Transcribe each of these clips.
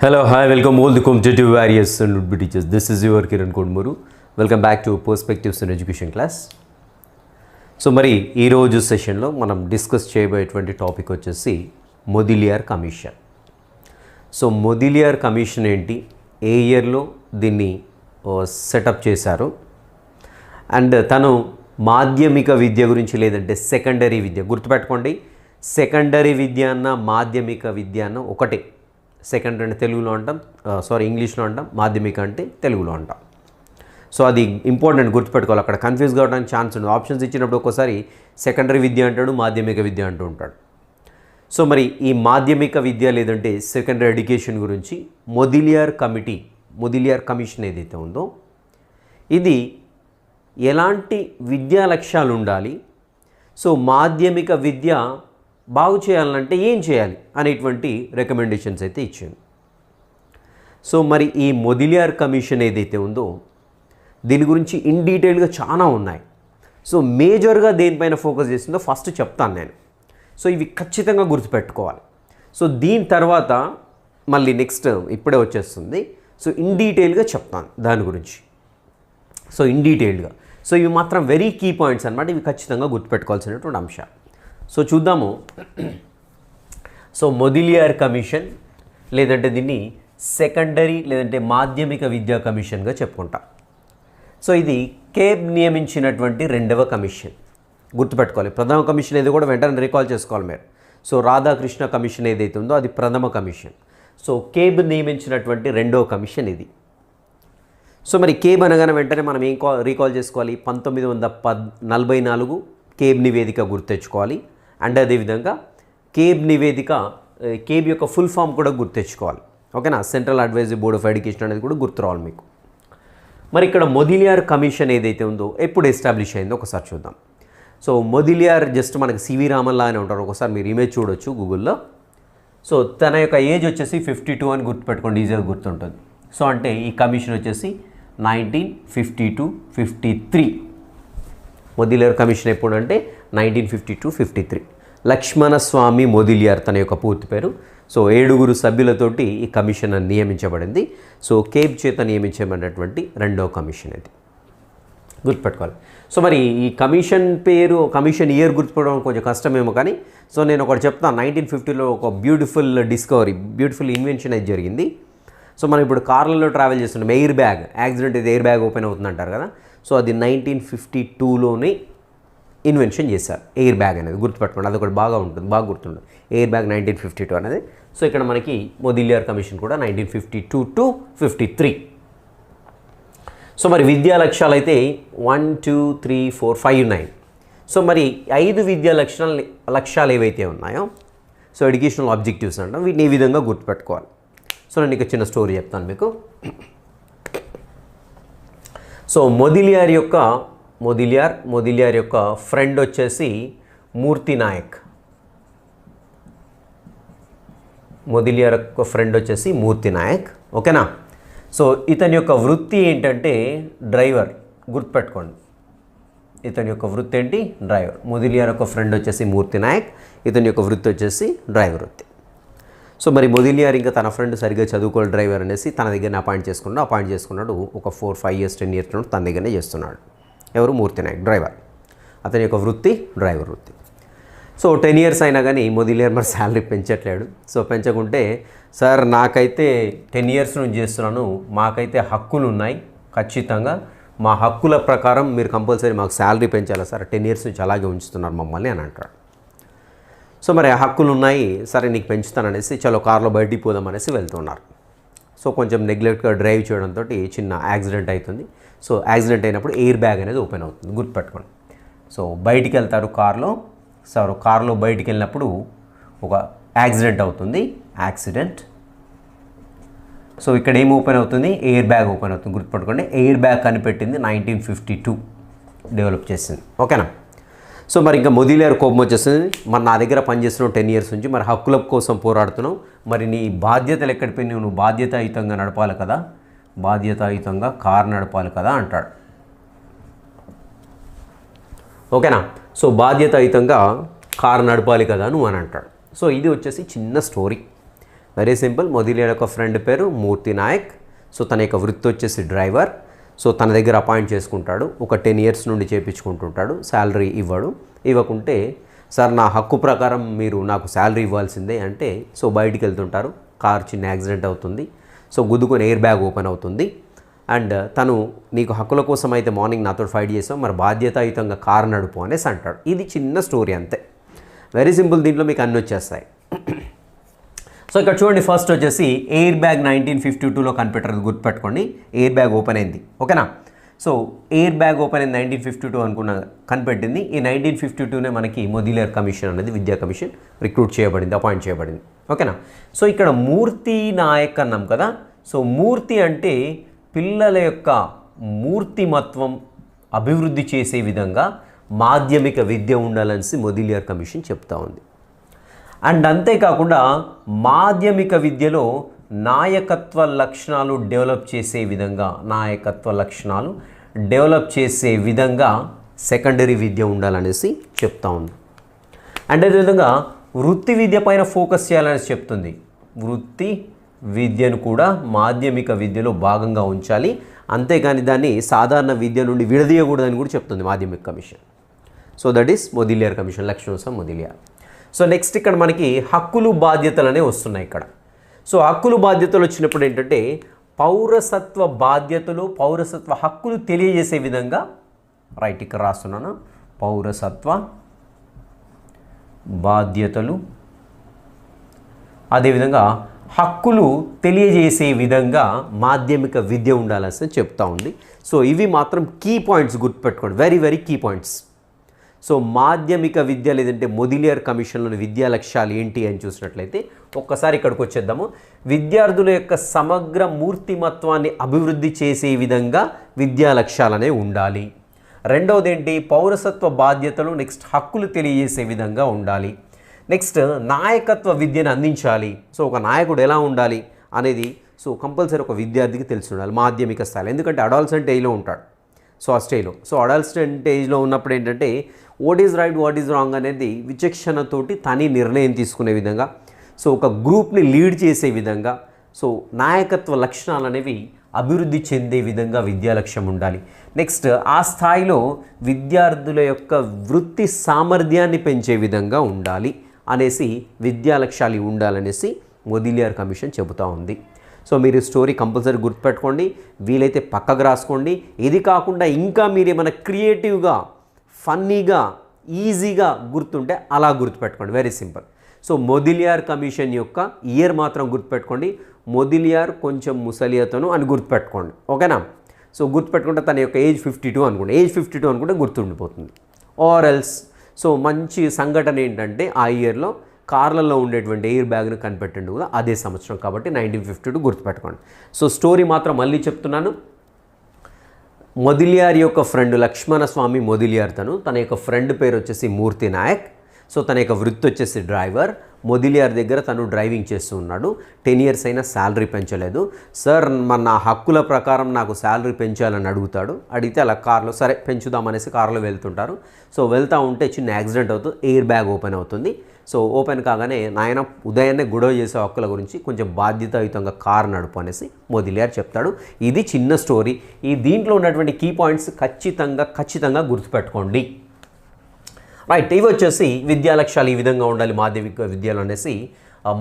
Hello, hi, welcome all the competitive warriors and would-be teachers. This is your Kiran Kodmuru. Welcome back to Perspectives in Education class. So మరి ఈరోజు సెషన్లో మనం discuss చేయబోయేటువంటి topic వచ్చేసి మొదిలియర్ commission. So మొదిలియర్ commission ఏంటి, ఏ ఇయర్లో దీన్ని setup చేశారు, and తను మాధ్యమిక విద్య గురించి లేదంటే సెకండరీ విద్య, గుర్తుపెట్టుకోండి, సెకండరీ విద్య అన్న మాధ్యమిక విద్య అన్న ఒకటే. సెకండరీ అంటే తెలుగులో అంటాం, ఇంగ్లీష్లో అంటాం, మాధ్యమిక అంటే తెలుగులో అంటాం. సో అది ఇంపార్టెంట్, గుర్తుపెట్టుకోవాలి. అక్కడ కన్ఫ్యూజ్ కావడానికి ఛాన్స్ ఉంది. ఆప్షన్స్ ఇచ్చినప్పుడు ఒక్కోసారి సెకండరీ విద్య అంటాడు, మాధ్యమిక విద్య అంటూ ఉంటాడు. సో మరి ఈ మాధ్యమిక విద్య లేదంటే సెకండరీ ఎడ్యుకేషన్ గురించి మొదిలియర్ కమిషన్ ఏదైతే ఉందో ఇది ఎలాంటి విద్యా లక్ష్యాలు ఉండాలి, సో మాధ్యమిక విద్య బాగు చేయాలంటే ఏం చేయాలి అనేటువంటి రికమెండేషన్స్ అయితే ఇచ్చింది. సో మరి ఈ మొదిలియర్ కమిషన్ ఏదైతే ఉందో దీని గురించి ఇన్ డీటెయిల్గా చాలా ఉన్నాయి. సో మేజర్గా దేనిపైన ఫోకస్ చేసిందో ఫస్ట్ చెప్తాను నేను. సో ఇవి ఖచ్చితంగా గుర్తుపెట్టుకోవాలి. సో దీని తర్వాత మళ్ళీ నెక్స్ట్ ఇప్పుడే వచ్చేస్తుంది. సో ఇన్ డీటెయిల్గా చెప్తాను దాని గురించి. సో ఇన్ డీటెయిల్గా, సో ఇవి మాత్రం వెరీ కీ పాయింట్స్ అన్నమాట. ఇవి ఖచ్చితంగా గుర్తుపెట్టుకోవాల్సినటువంటి అంశాలు. సో చూద్దాము. సో మొదిలియర్ కమిషన్ లేదంటే దీన్ని సెకండరీ లేదంటే మాధ్యమిక విద్యా కమిషన్గా చెప్పుకుంటాం. సో ఇది కేబ్ నియమించినటువంటి రెండవ కమిషన్. గుర్తుపెట్టుకోవాలి. ప్రథమ కమిషన్ ఏది కూడా వెంటనే రికాల్ చేసుకోవాలి మీరు. సో రాధాకృష్ణ కమిషన్ ఏదైతే ఉందో అది ప్రథమ కమిషన్. సో కేబ్ నియమించినటువంటి రెండవ కమిషన్ ఇది. సో మరి కేబ్ అనగానే వెంటనే మనం ఏం రీకాల్ చేసుకోవాలి, 1944 కేబ్ నివేదిక గుర్తెచ్చుకోవాలి. అండ్ అదేవిధంగా కేబ్ యొక్క ఫుల్ ఫామ్ కూడా గుర్తెచ్చుకోవాలి. ఓకేనా, central advisory board of education అనేది కూడా గుర్తు రావాలి మీకు. మరి ఇక్కడ మొదిలియర్ కమిషన్ ఏదైతే ఉందో ఎప్పుడు ఎస్టాబ్లిష్ అయిందో ఒకసారి చూద్దాం. సో మొదిలియర్ జస్ట్ మనకి సివి రామన్ లాగానే ఉంటారు. ఒకసారి మీరు ఇమేజ్ చూడొచ్చు గూగుల్లో. సో తన యొక్క ఏజ్ వచ్చేసి 52 అని గుర్తుపెట్టుకోండి, ఈజీగా గుర్తుంటుంది. సో అంటే ఈ కమిషన్ వచ్చేసి 1952-53. మొదిలియర్ కమిషన్ ఎప్పుడు అంటే 1952-53. లక్ష్మణస్వామి మొదిలియర్ తన యొక్క పూర్తి పేరు. సో 7 సభ్యులతోటి ఈ కమిషన్ నియమించబడింది. సో కేబ్ చేత నియమించబడినటువంటి రెండవ కమిషన్ ఇది, గుర్తుపెట్టుకోవాలి. సో మరి ఈ కమిషన్ పేరు, కమిషన్ ఇయర్ గుర్తుపెట్టడం కొంచెం కష్టమేమో, కానీ సో నేను ఒకటి చెప్తాను. 1950లో ఒక బ్యూటిఫుల్ ఇన్వెన్షన్ అయితే జరిగింది. సో మనం ఇప్పుడు కార్లలో ట్రావెల్ చేస్తున్నాం, ఎయిర్ బ్యాగ్ యాక్సిడెంట్ అయితే ఎయిర్ బ్యాగ్ ఓపెన్ అవుతుంది అంటారు కదా. సో అది 1952లోనే ఇన్వెన్షన్ చేశారు ఎయిర్ బ్యాగ్ అనేది, గుర్తుపెట్టుకోండి. అది ఒకటి బాగా ఉంటుంది, బాగా గుర్తుంటుంది ఎయిర్ బ్యాగ్ 1952 అనేది. సో ఇక్కడ మనకి మొదిలియర్ కమిషన్ కూడా 1952-53. సో మరి విద్యా లక్ష్యాలు అయితే 1, 2, 3, 4, 5 ఉన్నాయి. సో మరి 5 విద్యా లక్ష్యాలు ఏవైతే ఉన్నాయో, సో ఎడ్యుకేషనల్ ఆబ్జెక్టివ్స్ అంటాం, వీటిని ఈ విధంగా గుర్తుపెట్టుకోవాలి. సో నేను ఇక చిన్న స్టోరీ చెప్తాను మీకు. సో మొదిలియర్ యొక్క ఫ్రెండ్ వచ్చేసి మూర్తి నాయక్. మొదిలియర్ యొక్క ఫ్రెండ్ వచ్చేసి మూర్తి నాయక్. ఓకేనా. సో ఇతని యొక్క వృత్తి ఏంటంటే డ్రైవర్, గుర్తుపెట్టుకోండి. ఇతని యొక్క వృత్తి ఏంటి, డ్రైవర్. మొదిలియర్ యొక్క ఫ్రెండ్ వచ్చేసి మూర్తి నాయక్, ఇతని యొక్క వృత్తి వచ్చేసి డ్రైవర్ వృత్తి. సో మరి మొదిలియర్ ఇంకా తన ఫ్రెండ్ సరిగ్గా చదువుకోవాలి డ్రైవర్ అనేసి తన దగ్గరనే అపాయింట్ చేసుకున్నాడు. ఒక 4, 5 years 10 years తన దగ్గరనే చేస్తున్నాడు. ఎవరు, మూర్తి నాయక్, డ్రైవర్. అతని యొక్క వృత్తి డ్రైవర్ వృత్తి. సో 10 years అయినా కానీ మొదిలియర్ మరి శాలరీ పెంచట్లేడు. సో పెంచకుంటే, సార్ నాకైతే 10 years నుంచి చేస్తున్నాను, మాకైతే హక్కులు ఉన్నాయి, ఖచ్చితంగా మా హక్కుల ప్రకారం మీరు కంపల్సరీ మాకు శాలరీ పెంచాలి సార్, 10 years నుంచి అలాగే ఉంచుతున్నారు మమ్మల్ని అని అంటాడు. సో మరి ఆ హక్కులు ఉన్నాయి, సరే నీకు పెంచుతాననేసి చలో కార్లో బయటికి పోదామనేసి వెళ్తున్నారు. సో కొంచెం నెగ్లెక్ట్గా డ్రైవ్ చేయడంతో చిన్న యాక్సిడెంట్ అవుతుంది. సో యాక్సిడెంట్ అయినప్పుడు ఎయిర్ బ్యాగ్ అనేది ఓపెన్ అవుతుంది, గుర్తుపెట్టుకోండి. సో బయటికి వెళ్తారు కార్లో. సో కార్లో బయటికి వెళ్ళినప్పుడు ఒక యాక్సిడెంట్ అవుతుంది, యాక్సిడెంట్. సో ఇక్కడ ఏం ఓపెన్ అవుతుంది, ఎయిర్ బ్యాగ్ ఓపెన్ అవుతుంది, గుర్తుపెట్టుకోండి. ఎయిర్ బ్యాగ్ కనిపెట్టింది 1952 డెవలప్ చేసింది. ఓకేనా. సో మరి ఇంకా మొదిలియర్ కోపం వచ్చేస్తుంది, మరి నా దగ్గర పనిచేస్తున్నావు 10 years నుంచి, మరి హక్కుల కోసం పోరాడుతున్నావు, మరి నీ బాధ్యతలు ఎక్కడిపోయి నువ్వు బాధ్యతాయుతంగా నడపాలి కదా, బాధ్యతాయుతంగా కారు నడపాలి కదా అంటాడు. ఓకేనా. సో బాధ్యతాయుతంగా కారు నడపాలి కదా నువ్వు అని అంటాడు. సో ఇది వచ్చేసి చిన్న స్టోరీ. Very simple. మొదిలియార్ యొక్క ఫ్రెండ్ పేరు మూర్తి నాయక్. సో తన యొక్క వృత్తి వచ్చేసి డ్రైవర్. సో తన దగ్గర అపాయింట్ చేసుకుంటాడు. ఒక 10 years నుండి చేయించుకుంటుంటాడు. శాలరీ ఇవ్వకుంటే సార్ నా హక్కు ప్రకారం మీరు నాకు శాలరీ ఇవ్వాల్సిందే అంటే, సో బయటికి వెళ్తుంటారు. కార్ చిన్న యాక్సిడెంట్ అవుతుంది. సో గుద్దుకొని ఎయిర్ బ్యాగ్ ఓపెన్ అవుతుంది. అండ్ తను నీకు హక్కుల కోసం అయితే మార్నింగ్ నాతో ఫైట్ చేసావు, మరి బాధ్యతాయుతంగా కారు నడుపు అనేసి అంటాడు. ఇది చిన్న స్టోరీ అంతే, వెరీ సింపుల్. దీంట్లో మీకు అన్నీ వచ్చేస్తాయి. సో ఇక్కడ చూడండి, ఫస్ట్ వచ్చేసి ఎయిర్ బ్యాగ్ 1952లో కనిపెట్టారు, గుర్తుపెట్టుకోండి. ఎయిర్ బ్యాగ్ ఓపెన్ అయింది, ఓకేనా. సో ఎయిర్ బ్యాగ్ ఓపెన్ అయింది 1952 అనుకున్న కనిపెట్టింది. ఈ 1952నే మనకి మొదిలియార్ కమిషన్ అనేది విద్యా కమిషన్ రిక్రూట్ చేయబడింది, అపాయింట్ చేయబడింది, ఓకేనా. సో ఇక్కడ మూర్తి నాయక్ అన్నాం కదా. సో మూర్తి అంటే పిల్లల యొక్క మూర్తిమత్వం అభివృద్ధి చేసే విధంగా మాధ్యమిక విద్య ఉండాలని మొదిలియార్ కమిషన్ చెప్తా ఉంది. అండ్ అంతేకాకుండా మాధ్యమిక విద్యలో నాయకత్వ లక్షణాలు డెవలప్ చేసే విధంగా సెకండరీ విద్య ఉండాలనేసి చెప్తా ఉంది. అండ్ అదేవిధంగా వృత్తి విద్య పైన ఫోకస్ చేయాలనేసి చెప్తుంది. వృత్తి విద్యను కూడా మాధ్యమిక విద్యలో భాగంగా ఉంచాలి, అంతేకాని దాన్ని సాధారణ విద్య నుండి విడదీయకూడదని కూడా చెప్తుంది మాధ్యమిక commission. So that is Mudaliar commission, Lakshman Mudaliar. So next ఇక్కడ మనకి హక్కులు బాధ్యతలు అనేవి వస్తున్నాయి ఇక్కడ. సో హక్కులు బాధ్యతలు వచ్చినప్పుడు ఏంటంటే పౌరసత్వ బాధ్యతలు, పౌరసత్వ హక్కులు తెలియజేసే విధంగా, రైట్ ఇక్కడ రాస్తున్నాను, పౌరసత్వ బాధ్యతలు అదేవిధంగా హక్కులు తెలియజేసే విధంగా మాధ్యమిక విద్య ఉండాలని చెప్తా ఉంది. సో ఇవి మాత్రం కీ పాయింట్స్ గుర్తుపెట్టుకోండి, very very key points. So మాధ్యమిక విద్య లేదంటే మొదిలియార్ కమిషన్లోని విద్యా లక్ష్యాలు ఏంటి అని చూసినట్లయితే ఒక్కసారి ఇక్కడికి వచ్చేద్దాము. విద్యార్థుల యొక్క సమగ్ర మూర్తిమత్వాన్ని అభివృద్ధి చేసే విధంగా విద్యా లక్ష్యాలు అనేవి ఉండాలి. రెండవది ఏంటి, పౌరసత్వ బాధ్యతలు, నెక్స్ట్ హక్కులు తెలియజేసే విధంగా ఉండాలి. నెక్స్ట్ నాయకత్వ విద్యను అందించాలి. సో ఒక నాయకుడు ఎలా ఉండాలి అనేది సో కంపల్సరీ ఒక విద్యార్థికి తెలిసి ఉండాలి మాధ్యమిక స్థాయిలో, ఎందుకంటే అడాల్సెంట్ ఏజ్లో ఉంటాడు. సో ఆ స్టేజ్లో, సో అడాల్సెంట్ ఏజ్లో ఉన్నప్పుడు ఏంటంటే what is right what is wrong అనేది విచక్షణతోటి తని నిర్ణయం తీసుకునే విధంగా, సో ఒక గ్రూప్ని లీడ్ చేసే విధంగా, సో నాయకత్వ లక్షణాలు అనేవి అభివృద్ధి చెందే విధంగా విద్యా లక్ష్యం ఉండాలి. నెక్స్ట్ ఆ స్థాయిలో విద్యార్థుల యొక్క వృత్తి సామర్థ్యాన్ని పెంచే విధంగా ఉండాలి అనేసి విద్యా లక్ష్యాలు ఉండాలనేసి మొదిలియార్ కమిషన్ చెబుతూ ఉంది. సో మీరు స్టోరీ కంపల్సరీ గుర్తుపెట్టుకోండి, వీలైతే పక్కకు రాసుకోండి. ఇది కాకుండా ఇంకా మీరు ఏమైనా క్రియేటివ్గా, ఫన్నీగా, ఈజీగా గుర్తుంటే అలా గుర్తుపెట్టుకోండి, వెరీ సింపుల్. సో మొదిలియార్ కమిషన్ యొక్క ఇయర్ మాత్రం గుర్తుపెట్టుకోండి, మొదిలియార్ కొంచెం ముసలియతను అని గుర్తుపెట్టుకోండి, ఓకేనా. సో గుర్తుపెట్టుకుంటే తన యొక్క ఏజ్ 52 అనుకోండి, ఏజ్ 52 అనుకుంటే గుర్తుండిపోతుంది. ఆర్ ఎల్స్ సో మంచి సంఘటన ఏంటంటే ఆ ఇయర్లో కార్లలో ఉండేటువంటి ఎయిర్ బ్యాగ్ను కనిపెట్టండి కూడా అదే సంవత్సరం కాబట్టి 1952 గుర్తుపెట్టుకోండి. సో స్టోరీ మాత్రం మళ్ళీ చెప్తున్నాను. మొదిలియార్ యొక్క ఫ్రెండ్ లక్ష్మణస్వామి మొదిలియార్, తన యొక్క ఫ్రెండ్ పేరు వచ్చేసి మూర్తి నాయక్. సో తన యొక్క వృత్తి వచ్చేసి డ్రైవర్. మొదిలియార్ దగ్గర తను డ్రైవింగ్ చేస్తూ ఉన్నాడు. 10 years అయినా శాలరీ పెంచలేదు. సార్ నా హక్కుల ప్రకారం నాకు శాలరీ పెంచాలని అడుగుతాడు. అడిగితే అలా కార్లో సరే పెంచుదామనేసి కార్లో వెళ్తుంటారు. సో వెళ్తూ ఉంటే చిన్న యాక్సిడెంట్ అవుతుంది, ఎయిర్ బ్యాగ్ ఓపెన్ అవుతుంది. సో ఓపెన్ కాగానే నాయన ఉదయాన్నే గొడవ చేసే హక్కుల గురించి కొంచెం బాధ్యతాయుతంగా కారు నడుపు అనేసి మొదిలియార్ చెప్తాడు. ఇది చిన్న స్టోరీ. దీంట్లో ఉన్నటువంటి కీ పాయింట్స్ ఖచ్చితంగా గుర్తుపెట్టుకోండి. రైట్, ఇవి వచ్చేసి విద్యా లక్ష్యాలు ఈ విధంగా ఉండాలి మాధ్యమిక విద్యలో అనేసి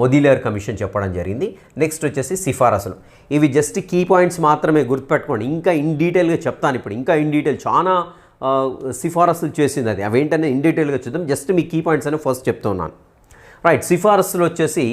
మొదిలియార్ కమిషన్ చెప్పడం జరిగింది. నెక్స్ట్ వచ్చేసి సిఫారసులు. ఇవి జస్ట్ కీ పాయింట్స్ మాత్రమే గుర్తుపెట్టుకోండి. ఇంకా ఇన్ డీటెయిల్గా చెప్తాను ఇప్పుడు, ఇంకా ఇన్ డీటెయిల్ చాలా సిఫారసులు చేసింది అది, అవేంటనే ఇన్ డీటెయిల్గా చూద్దాం. జస్ట్ మీ కీ పాయింట్స్ అని ఫస్ట్ చెప్తున్నాను. రైట్, సిఫారసులు వచ్చేసి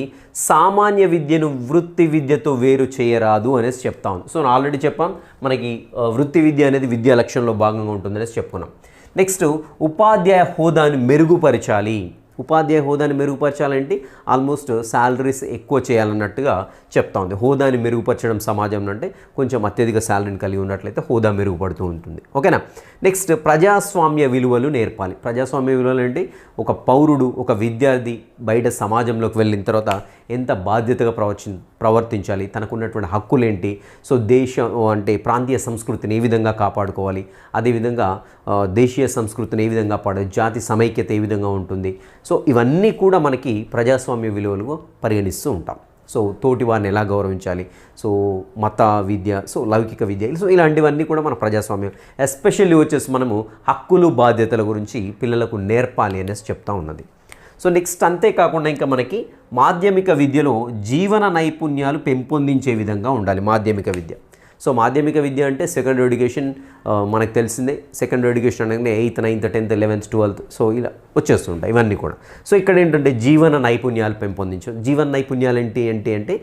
సామాన్య విద్యను వృత్తి విద్యతో వేరు చేయరాదు అనేసి చెప్తా ఉంది. సో నేను ఆల్రెడీ చెప్పాం, మనకి వృత్తి విద్య అనేది విద్యా లక్ష్యంలో భాగంగా ఉంటుందనేసి చెప్పుకున్నాం. నెక్స్ట్ ఉపాధ్యాయ హోదాను మెరుగుపరచాలి. ఉపాధ్యాయ హోదాని మెరుగుపరచాలంటే ఆల్మోస్ట్ శాలరీస్ ఎక్కువ చేయాలన్నట్టుగా చెప్తా ఉంది. హోదాని మెరుగుపరచడం సమాజంలో అంటే కొంచెం అత్యధిక శాలరీని కలిగి ఉన్నట్లయితే హోదా మెరుగుపడుతూ ఉంటుంది, ఓకేనా. నెక్స్ట్ ప్రజాస్వామ్య విలువలు నేర్పాలి. ప్రజాస్వామ్య విలువలు అంటే ఒక పౌరుడు, ఒక విద్యార్థి బయట సమాజంలోకి వెళ్ళిన తర్వాత ఎంత బాధ్యతగా ప్రవర్తించాలి, తనకున్నటువంటి హక్కులు ఏంటి, సో దేశం అంటే ప్రాంతీయ సంస్కృతిని ఏ విధంగా కాపాడుకోవాలి, అదేవిధంగా దేశీయ సంస్కృతిని ఏ విధంగా కాపాడాలి, జాతి సమైక్యత ఏ విధంగా ఉంటుంది. సో ఇవన్నీ కూడా మనకి ప్రజాస్వామ్య విలువలుగా పరిగణిస్తూ ఉంటాం. సో తోటి వారిని ఎలా గౌరవించాలి, సో మత విద్య, సో లౌకిక విద్య, సో ఇలాంటివన్నీ కూడా మన ప్రజాస్వామ్యం ఎస్పెషల్లీ వచ్చేసి మనము హక్కులు బాధ్యతల గురించి పిల్లలకు నేర్పాలి అనేసి చెప్తా ఉన్నది. సో నెక్స్ట్ అంతేకాకుండా ఇంకా మనకి మాధ్యమిక విద్యలో జీవన నైపుణ్యాలు పెంపొందించే విధంగా ఉండాలి మాధ్యమిక విద్య. సో మాధ్యమిక విద్య అంటే సెకండరీ ఎడ్యుకేషన్ మనకు తెలిసిందే. సెకండరీ ఎడ్యుకేషన్ అనగానే 8th 9th 10th 11th 12th so ఇలా వచ్చేస్తుంటాయి ఇవన్నీ కూడా. సో ఇక్కడ ఏంటంటే జీవన నైపుణ్యాలు పెంపొందించడం. జీవన నైపుణ్యాలు ఏంటి అంటే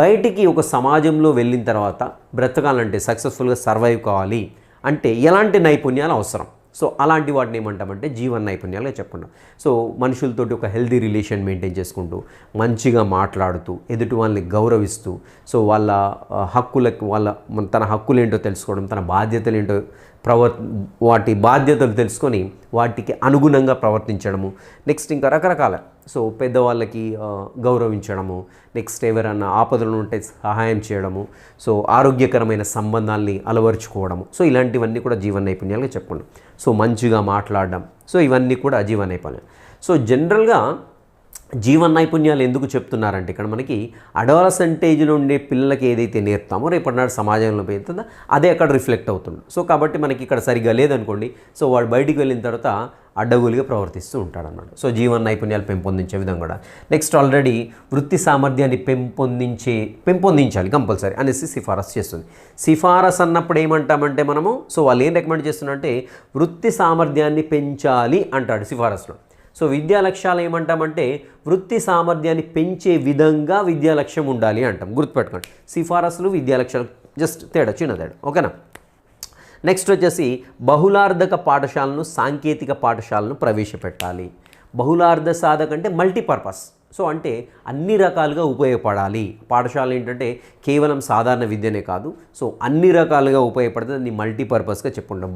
బయటికి ఒక సమాజంలో వెళ్ళిన తర్వాత బ్రతకాలంటే, సక్సెస్ఫుల్గా సర్వైవ్ కావాలి అంటే ఎలాంటి నైపుణ్యాలు అవసరం, సో అలాంటి వాటిని ఏమంటామంటే జీవన నైపుణ్యాలుగా చెప్పండి. సో మనుషులతోటి ఒక హెల్దీ రిలేషన్ మెయింటైన్ చేసుకుంటూ, మంచిగా మాట్లాడుతూ, ఎదుటి వాళ్ళని గౌరవిస్తూ, సో వాళ్ళ హక్కులకు తన హక్కులు ఏంటో తెలుసుకోవడం, తన బాధ్యతలు ఏంటో వాటి బాధ్యతలు తెలుసుకొని వాటికి అనుగుణంగా ప్రవర్తించడము. నెక్స్ట్ ఇంకా రకరకాల సో పెద్దవాళ్ళకి గౌరవించడము, నెక్స్ట్ ఎవరైనా ఆపదలు ఉంటే సహాయం చేయడము, సో ఆరోగ్యకరమైన సంబంధాల్ని అలవరుచుకోవడము, సో ఇలాంటివన్నీ కూడా జీవన నైపుణ్యాలుగా చెప్పండి. సో మంచిగా మాట్లాడడం, సో ఇవన్నీ కూడా జీవన నైపుణ్యాలు. సో జనరల్గా జీవన నైపుణ్యాలు ఎందుకు చెప్తున్నారంటే ఇక్కడ మనకి అడాలసెంటేజ్లో ఉండే పిల్లలకి ఏదైతే నేర్పుతామో రేపటి నాడు సమాజంలో పెరుగుతుందో అదే అక్కడ రిఫ్లెక్ట్ అవుతుంది. సో కాబట్టి మనకి ఇక్కడ సరిగ్గా లేదనుకోండి, సో వాడు బయటికి వెళ్ళిన తర్వాత అడ్డగోలుగా ప్రవర్తిస్తూ ఉంటాడన్నమాట. సో జీవన నైపుణ్యాలు పెంపొందించే విధంగా కూడా. నెక్స్ట్ ఆల్రెడీ వృత్తి సామర్థ్యాన్ని పెంపొందించాలి కంపల్సరీ అనేసి సిఫారసు చేస్తుంది. సిఫారసు అన్నప్పుడు ఏమంటామంటే మనము, సో వాళ్ళు ఏం రికమెండ్ చేస్తున్నారంటే వృత్తి సామర్థ్యాన్ని పెంచాలి అంటాడు సిఫారసులో. సో విద్యా లక్ష్యాలు ఏమంటామంటే వృత్తి సామర్థ్యాన్ని పెంచే విధంగా విద్యా లక్ష్యం ఉండాలి అంటాం. గుర్తుపెట్టుకోండి, సిఫారసులు విద్యా లక్ష్యాలు జస్ట్ చిన్న తేడా, ఓకేనా. నెక్స్ట్ వచ్చేసి బహుళార్థక పాఠశాలను, సాంకేతిక పాఠశాలను ప్రవేశపెట్టాలి. బహుళార్థ సాధక అంటే మల్టీపర్పస్, సో అంటే అన్ని రకాలుగా ఉపయోగపడాలి. పాఠశాల ఏంటంటే కేవలం సాధారణ విద్యనే కాదు, సో అన్ని రకాలుగా ఉపయోగపడుతుంది. దాన్ని మల్టీపర్పస్గా చెప్పుకుంటాం.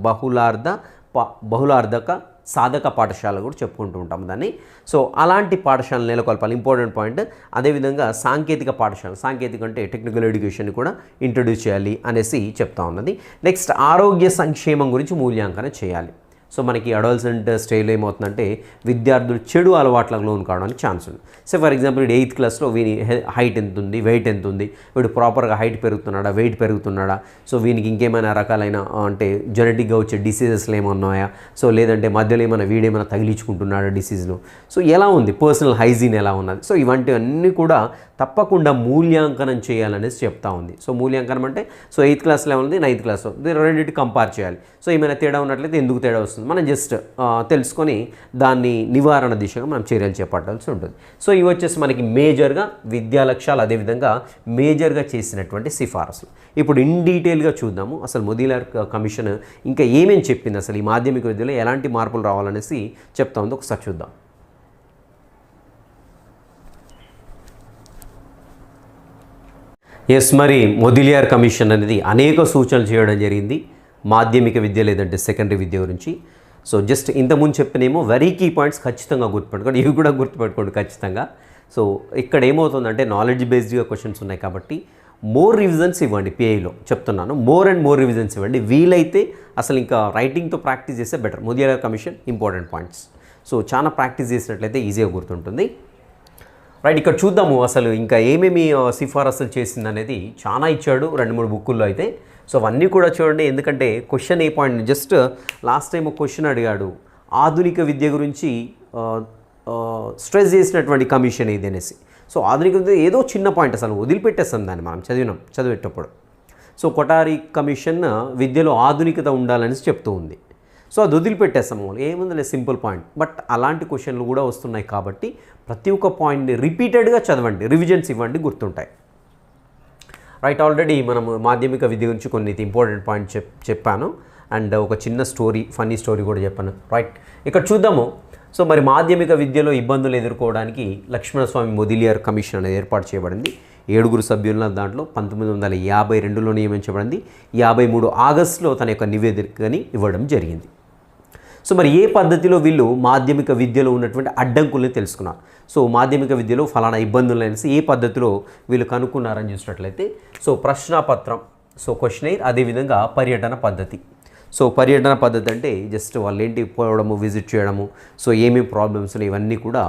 బహుళార్థక సాధక పాఠశాల కూడా చెప్పుకుంటూ ఉంటాం దాన్ని. సో అలాంటి పాఠశాలను నెలకొల్పాలి, ఇంపార్టెంట్ పాయింట్. అదేవిధంగా సాంకేతిక పాఠశాల, సాంకేతిక అంటే టెక్నికల్ ఎడ్యుకేషన్ కూడా ఇంట్రడ్యూస్ చేయాలి అనేసి చెప్తా ఉన్నది. నెక్స్ట్ ఆరోగ్య సంక్షేమం గురించి మూల్యాంకనం చేయాలి. సో మనకి అడోలసెంట్ స్టేజ్లో ఏమవుతుందంటే విద్యార్థులు చెడు అలవాట్లకు లోను కావడానికి ఛాన్స్ ఉంది. సో ఫర్ ఎగ్జాంపుల్ వీడు 8th క్లాస్లో వీని హైట్ ఎంత ఉంది, వెయిట్ ఎంత ఉంది, వీడు ప్రాపర్గా హైట్ పెరుగుతున్నాడా, వెయిట్ పెరుగుతున్నాడా, సో వీనికి ఇంకేమైనా రకాలైన అంటే జెనెటిక్గా వచ్చే డిసీజెస్లు ఏమైనా ఉన్నాయా, సో లేదంటే మధ్యలో ఏమైనా వీడేమైనా తగిలించుకుంటున్నాడా డిసీజ్ను, సో ఎలా ఉంది, పర్సనల్ హైజీన్ ఎలా ఉన్నది, సో ఇవంటివన్నీ కూడా తప్పకుండా మూల్యాంకనం చేయాలనేసి చెప్తా ఉంది. సో మూల్యాంకనం అంటే సో 8th క్లాస్లో ఉంది, 9th క్లాస్లో రెండింటికి కంపేర్ చేయాలి. సో ఏమైనా తేడా ఉన్నట్లయితే ఎందుకు తేడా వస్తుంది మనం జస్ట్ తెలుసుకొని దాన్ని నివారణ దిశగా మనం చర్యలు చేపట్టాల్సి ఉంటుంది. సో ఇవి వచ్చేసి మనకి మేజర్గా విద్యా లక్ష్యాలు, అదేవిధంగా మేజర్గా చేసినటువంటి సిఫారసులు. ఇప్పుడు ఇన్ డీటెయిల్గా చూద్దాము అసలు మొదీలార్ కమిషన్ ఇంకా ఏమేమి చెప్పింది, అసలు ఈ మాధ్యమిక విద్యలో ఎలాంటి మార్పులు రావాలనేసి చెప్తా ఉంది. ఒకసారి చూద్దాం. మరి మొదీలియార్ కమిషన్ అనేది అనేక సూచనలు చేయడం జరిగింది మాధ్యమిక విద్య లేదంటే సెకండరీ విద్య గురించి. సో జస్ట్ ఇంతకుముందు చెప్పినేమో వెరీ కీ పాయింట్స్ ఖచ్చితంగా గుర్తుపెట్టుకోండి, ఇవి కూడా గుర్తుపెట్టుకోండి ఖచ్చితంగా. సో ఇక్కడ ఏమవుతుందంటే నాలెడ్జ్ బేస్డ్గా క్వశ్చన్స్ ఉన్నాయి కాబట్టి మోర్ రివిజన్స్ ఇవ్వండి. పిఐలో చెప్తున్నాను, మోర్ అండ్ మోర్ రివిజన్స్ ఇవ్వండి. వీలైతే అసలు ఇంకా రైటింగ్తో ప్రాక్టీస్ చేస్తే better. Mudaliar commission important points, so చాలా ప్రాక్టీస్ చేసినట్లయితే ఈజీగా గుర్తుంటుంది. రైట్, ఇక్కడ చూద్దాము అసలు ఇంకా ఏమేమి సిఫారసులు చేసింది అనేది. చాలా ఇచ్చాడు 2-3 బుక్కుల్లో అయితే. సో అవన్నీ కూడా చూడండి, ఎందుకంటే క్వశ్చన్ ఏ పాయింట్ జస్ట్ లాస్ట్ టైం ఒక క్వశ్చన్ అడిగాడు ఆధునిక విద్య గురించి స్ట్రెస్ చేసినటువంటి కమిషన్ ఇది అనేసి. సో ఆధునిక విద్య ఏదో చిన్న పాయింట్ అసలు వదిలిపెట్టేస్తాం దాన్ని మనం చదివేటప్పుడు. సో కొఠారి కమిషన్ విద్యలో ఆధునికత ఉండాలని చెప్తూ ఉంది. సో అది వదిలిపెట్టేస్తాము, ఏముంది సింపుల్ పాయింట్. బట్ అలాంటి క్వశ్చన్లు కూడా వస్తున్నాయి కాబట్టి ప్రతి ఒక్క పాయింట్ని రిపీటెడ్గా చదవండి, రివిజన్స్ ఇవ్వండి, గుర్తుంటాయి. రైట్, ఆల్రెడీ మనం మాధ్యమిక విద్య గురించి కొన్ని ఇంపార్టెంట్ పాయింట్ చెప్పాను అండ్ ఒక చిన్న స్టోరీ, ఫన్నీ స్టోరీ కూడా చెప్పాను. రైట్, ఇక్కడ చూద్దాము. సో మరి మాధ్యమిక విద్యలో ఇబ్బందులు ఎదుర్కోవడానికి లక్ష్మణస్వామి మొదీలియార్ కమిషన్ అనేది ఏర్పాటు చేయబడింది. 7 సభ్యుల దాంట్లో 1952లో నియమించబడింది. 53 ఆగస్టులో తన యొక్క నివేదికని ఇవ్వడం జరిగింది. సో మరి ఏ పద్ధతిలో వీళ్ళు మాధ్యమిక విద్యలో ఉన్నటువంటి అడ్డంకుల్ని తెలుసుకున్నారు. సో మాధ్యమిక విద్యలో ఫలానా ఇబ్బందులు అనేసి ఏ పద్ధతిలో వీళ్ళు కనుక్కున్నారని చూసినట్లయితే, సో ప్రశ్నాపత్రం, సో క్వశ్చనైర్, అదేవిధంగా పర్యటన పద్ధతి. సో పర్యటన పద్ధతి అంటే జస్ట్ వాళ్ళు ఏంటి పోవడము, విజిట్ చేయడము, సో ఏమేమి ప్రాబ్లమ్స్ ఉన్నాయి ఇవన్నీ కూడా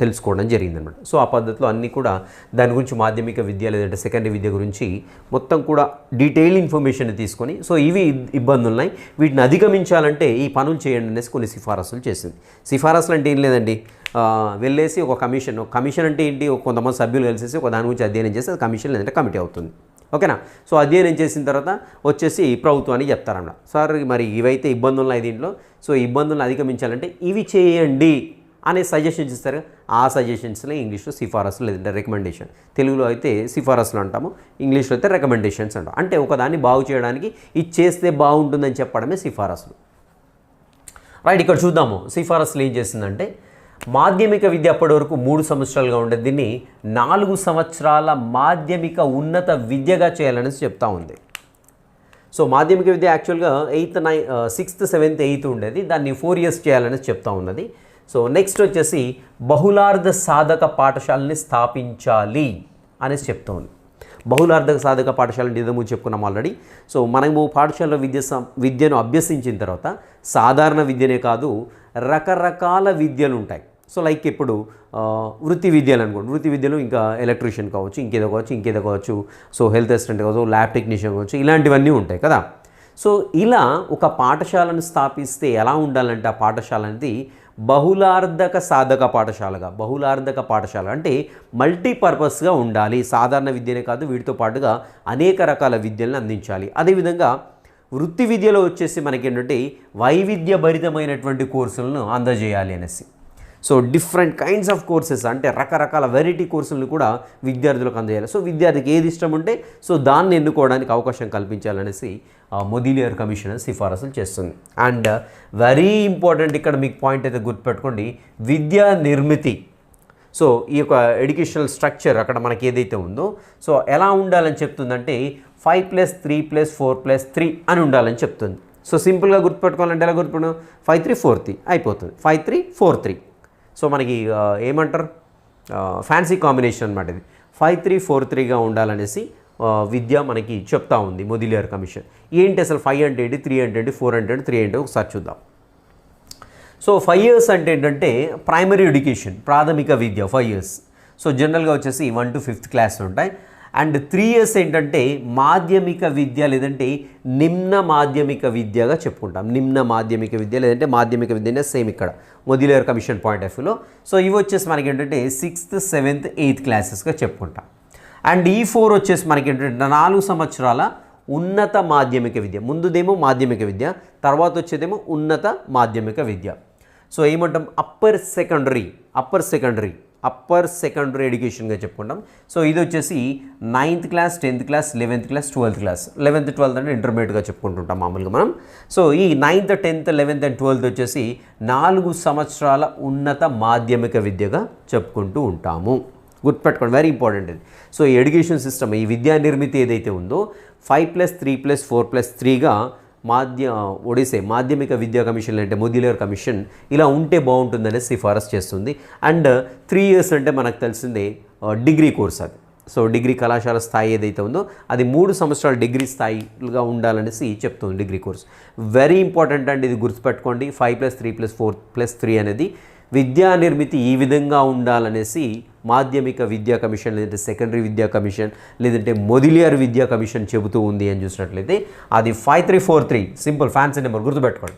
తెలుసుకోవడం జరిగిందనమాట. సో ఆ పద్ధతిలో అన్నీ కూడా దాని గురించి మాధ్యమిక విద్య లేదంటే సెకండరీ విద్య గురించి మొత్తం కూడా డీటెయిల్ ఇన్ఫర్మేషన్ తీసుకొని, సో ఇవి ఇబ్బందులు ఉన్నాయి, వీటిని అధిగమించాలంటే ఈ పనులు చేయండి అనేసి కొన్ని సిఫారసులు చేసింది. సిఫారసులు అంటే ఏం లేదండి, వెళ్ళేసి ఒక కమిషన్ అంటే ఏంటి, కొంతమంది సభ్యులు కలిసేసి ఒక దాని గురించి అధ్యయనం చేసి అది కమిషన్ లేదంటే కమిటీ అవుతుంది. ఓకేనా. సో అధ్యయనం చేసిన తర్వాత వచ్చేసి ప్రభుత్వానికి చెప్తారన్నమాట, సార్ మరి ఇవైతే ఇబ్బందులు ఉన్నాయి దీంట్లో, సో ఇబ్బందులను అధిగమించాలంటే ఇవి చేయండి అనే సజెషన్స్ ఇస్తారు. ఆ సజెషన్స్లో ఇంగ్లీష్లో సిఫారసులు లేదంటే రికమెండేషన్, తెలుగులో అయితే సిఫారసులు అంటాము, ఇంగ్లీష్లో అయితే రికమెండేషన్స్ అంటాం. అంటే ఒకదాన్ని బాగు చేయడానికి ఇది చేస్తే బాగుంటుందని చెప్పడమే సిఫారసులు. రైట్, ఇక్కడ చూద్దాము సిఫారసులు ఏం చేసిందంటే, మాధ్యమిక విద్య అప్పటి వరకు 3 సంవత్సరాలుగా ఉండేది, దీన్ని 4 సంవత్సరాల మాధ్యమిక ఉన్నత విద్యగా చేయాలని చెప్తా ఉంది. సో మాధ్యమిక విద్య యాక్చువల్గా 8th 6th 7th 8th ఉండేది, దాన్ని 4 years చేయాలని చెప్తా ఉన్నది. సో నెక్స్ట్ వచ్చేసి బహుళార్థ సాధక పాఠశాలని స్థాపించాలి అనేసి చెప్తా ఉంది. బహుళార్థక సాధక పాఠశాలని ఇదము చెప్పుకున్నాం ఆల్రెడీ. సో మనము పాఠశాలలో విద్యను అభ్యసించిన తర్వాత సాధారణ విద్యనే కాదు, రకరకాల విద్యలు ఉంటాయి. సో లైక్ ఇప్పుడు వృత్తి విద్యలు అనుకోండి, వృత్తి విద్యలు ఇంకా ఎలక్ట్రీషియన్ కావచ్చు, ఇంకేదో కావచ్చు, సో హెల్త్ అసిస్టెంట్ కావచ్చు, ల్యాబ్ టెక్నీషియన్ కావచ్చు, ఇలాంటివన్నీ ఉంటాయి కదా. సో ఇలా ఒక పాఠశాలను స్థాపిస్తే ఎలా ఉండాలంటే, ఆ పాఠశాల అనేది బహుళార్థక సాధక పాఠశాల అంటే మల్టీపర్పస్గా ఉండాలి. సాధారణ విద్యనే కాదు, వీటితో పాటుగా అనేక రకాల విద్యలను అందించాలి. అదేవిధంగా వృత్తి విద్యలో వచ్చేసి మనకి ఏంటంటే వైవిధ్యభరితమైనటువంటి కోర్సులను అందజేయాలి అనేసి. So different kinds of courses అంటే రకరకాల వెరైటీ కోర్సులను కూడా విద్యార్థులకు అందజేయాలి. సో విద్యార్థికి ఏది ఇష్టం ఉంటే సో దాన్ని ఎన్నుకోవడానికి అవకాశం కల్పించాలనేసి మొదిలియర్ కమిషన్ సిఫారసులు చేస్తుంది. అండ్ వెరీ ఇంపార్టెంట్ ఇక్కడ మీకు పాయింట్ అయితే గుర్తుపెట్టుకోండి, విద్యా నిర్మితి. సో ఈ యొక్క ఎడ్యుకేషనల్ స్ట్రక్చర్ అక్కడ మనకి ఏదైతే ఉందో సో ఎలా ఉండాలని చెప్తుందంటే 5+3+4+3 అని ఉండాలని చెప్తుంది. సో సింపుల్గా గుర్తుపెట్టుకోవాలంటే ఎలా గుర్తుపెట్టు, 5-3-4-3 అయిపోతుంది, 5-3-4-3. సో మనకి ఏమంటారు, ఫ్యాన్సీ కాంబినేషన్ అనమాట ఇది. 5-3-4-3గా ఉండాలనేసి విద్య మనకి చెప్తా ఉంది మొదిలియర్ కమిషన్. ఏంటి అసలు 5 అంటే ఏంటి, 3 అంటే ఏంటి, 4 అంటే ఏంటి, 3 అంటే ఒకసారి చూద్దాం. సో 5 years అంటే ఏంటంటే ప్రైమరీ ఎడ్యుకేషన్, ప్రాథమిక విద్య 5 years. సో జనరల్గా వచ్చేసి 1 to 5th క్లాస్ ఉంటాయి. అండ్ 3 years ఏంటంటే మాధ్యమిక విద్య లేదంటే నిమ్న మాధ్యమిక విద్యగా చెప్పుకుంటాం. నిమ్న మాధ్యమిక విద్య లేదంటే మాధ్యమిక విద్య సేమ్ ఇక్కడ మొదిలియర్ కమిషన్ పాయింట్ ఆఫ్ వ్యూలో. సో ఇవి వచ్చేసి మనకి ఏంటంటే 6th 7th 8th క్లాసెస్గా చెప్పుకుంటాం. అండ్ ఈ 4 వచ్చేసి మనకి ఏంటంటే 4 సంవత్సరాల ఉన్నత మాధ్యమిక విద్య. ముందుదేమో మాధ్యమిక విద్య, తర్వాత వచ్చేదేమో ఉన్నత మాధ్యమిక విద్య. సో ఏమంటాం, అప్పర్ సెకండరీ ఎడ్యుకేషన్గా చెప్పుకుంటాం. సో ఇది వచ్చేసి 9th class 10th class 11th class 12th class. 11th 12th అంటే ఇంటర్మీడియట్గా చెప్పుకుంటుంటాం మామూలుగా మనం. సో ఈ 9th 10th 11th and 12th వచ్చేసి 4 సంవత్సరాల ఉన్నత మాధ్యమిక విద్యగా చెప్పుకుంటూ ఉంటాము. గుర్తుపెట్టుకోండి, వెరీ ఇంపార్టెంట్ ఇది. సో ఈ ఎడ్యుకేషన్ సిస్టమ్, ఈ విద్యా నిర్మితి ఏదైతే ఉందో 5+3+4+3గా మాధ్యమిక విద్యా కమిషన్ అంటే మొదిలియర్ కమిషన్ ఇలా ఉంటే బాగుంటుందనే సిఫారసు చేస్తుంది. అండ్ 3 years అంటే మనకు తెలిసిందే డిగ్రీ కోర్స్ అది. సో డిగ్రీ కళాశాల స్థాయి ఏదైతే ఉందో అది 3 సంవత్సరాల డిగ్రీ స్థాయిగా ఉండాలనేసి చెప్తుంది డిగ్రీ కోర్స్. వెరీ ఇంపార్టెంట్ అండి, ఇది గుర్తుపెట్టుకోండి. 5+3+4+3 అనేది విద్యా నిర్మితి ఈ విధంగా ఉండాలనేసి మాధ్యమిక విద్యా కమిషన్ లేదంటే సెకండరీ విద్యా కమిషన్ లేదంటే మొదిలియర్ విద్యా కమిషన్ చెబుతూ ఉంది అని చూసినట్లయితే అది 5-3-4-3 సింపుల్ ఫ్యాన్సీ నెంబర్ గుర్తుపెట్టుకోండి.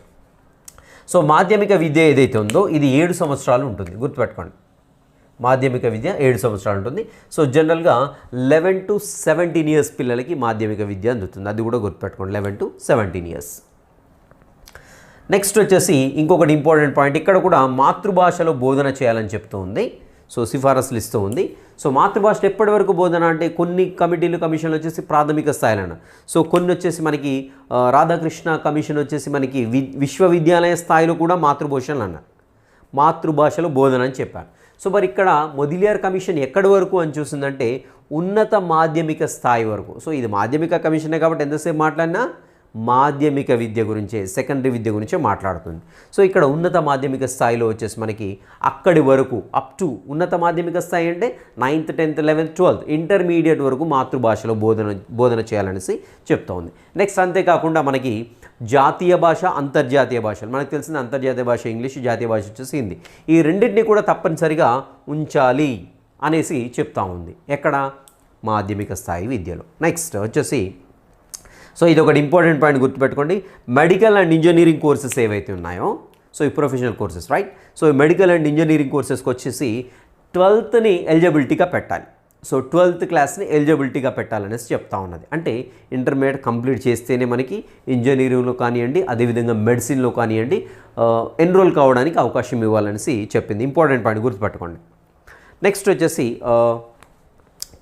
సో మాధ్యమిక విద్య ఏదైతే ఉందో ఇది 7 సంవత్సరాలు ఉంటుంది. గుర్తుపెట్టుకోండి, మాధ్యమిక విద్య 7 సంవత్సరాలు ఉంటుంది. సో జనరల్గా 11 to 17 years పిల్లలకి మాధ్యమిక విద్య అందుతుంది, అది కూడా గుర్తుపెట్టుకోండి, 11 to 17 years. నెక్స్ట్ వచ్చేసి ఇంకొకటి ఇంపార్టెంట్ పాయింట్, ఇక్కడ కూడా మాతృభాషలో బోధన చేయాలని చెప్తూ ఉంది. సో సిఫారసులు ఇస్తూ ఉంది. సో మాతృభాషలో ఎప్పటి వరకు బోధన అంటే కొన్ని కమిటీలు కమిషన్లు వచ్చేసి ప్రాథమిక స్థాయిలో, సో కొన్ని వచ్చేసి మనకి రాధాకృష్ణ కమిషన్ వచ్చేసి మనకి విశ్వవిద్యాలయ స్థాయిలో కూడా మాతృభాషలు అన్నారు, మాతృభాషలో బోధన అని చెప్పారు. సో మరి ఇక్కడ మొదిలియర్ కమిషన్ ఎక్కడి వరకు అని చూసిందంటే ఉన్నత మాధ్యమిక స్థాయి వరకు. సో ఇది మాధ్యమిక కమిషనే కాబట్టి ఎంతసేపు మాట్లాడినా మాధ్యమిక విద్య గురించే, సెకండరీ విద్య గురించే మాట్లాడుతుంది. సో ఇక్కడ ఉన్నత మాధ్యమిక స్థాయిలో వచ్చేసి మనకి అక్కడి వరకు అప్ టు ఉన్నత మాధ్యమిక స్థాయి అంటే 9th 10th 11th 12th intermediate వరకు మాతృభాషలో బోధన చేయాలనేసి చెప్తా ఉంది. నెక్స్ట్ అంతేకాకుండా మనకి జాతీయ భాష, అంతర్జాతీయ భాషలు, మనకు తెలిసిన అంతర్జాతీయ భాష ఇంగ్లీష్, జాతీయ భాష వచ్చేసి హిందీ. ఈ రెండింటినీ కూడా తప్పనిసరిగా ఉంచాలి అనేసి చెప్తా ఉంది ఎక్కడ, మాధ్యమిక స్థాయి విద్యలో. నెక్స్ట్ వచ్చేసి సో ఇది ఒకటి ఇంపార్టెంట్ పాయింట్ గుర్తుపెట్టుకోండి, మెడికల్ అండ్ ఇంజనీరింగ్ కోర్సెస్ ఏవైతే ఉన్నాయో, సో ఈ ప్రొఫెషనల్ కోర్సెస్ రైట్. సో ఈ మెడికల్ అండ్ ఇంజనీరింగ్ కోర్సెస్కి వచ్చేసి 12thని ఎలిజిబిలిటీగా పెట్టాలి. సో 12th క్లాస్ని ఎలిజిబిలిటీగా పెట్టాలనేసి చెప్తా ఉన్నది. అంటే ఇంటర్మీడియట్ కంప్లీట్ చేస్తేనే మనకి ఇంజనీరింగ్లో కానివ్వండి, అదేవిధంగా మెడిసిన్లో కానివ్వండి ఎన్రోల్ కావడానికి అవకాశం ఇవ్వాలనేసి చెప్పింది. ఇంపార్టెంట్ పాయింట్ గుర్తుపెట్టుకోండి. నెక్స్ట్ వచ్చేసి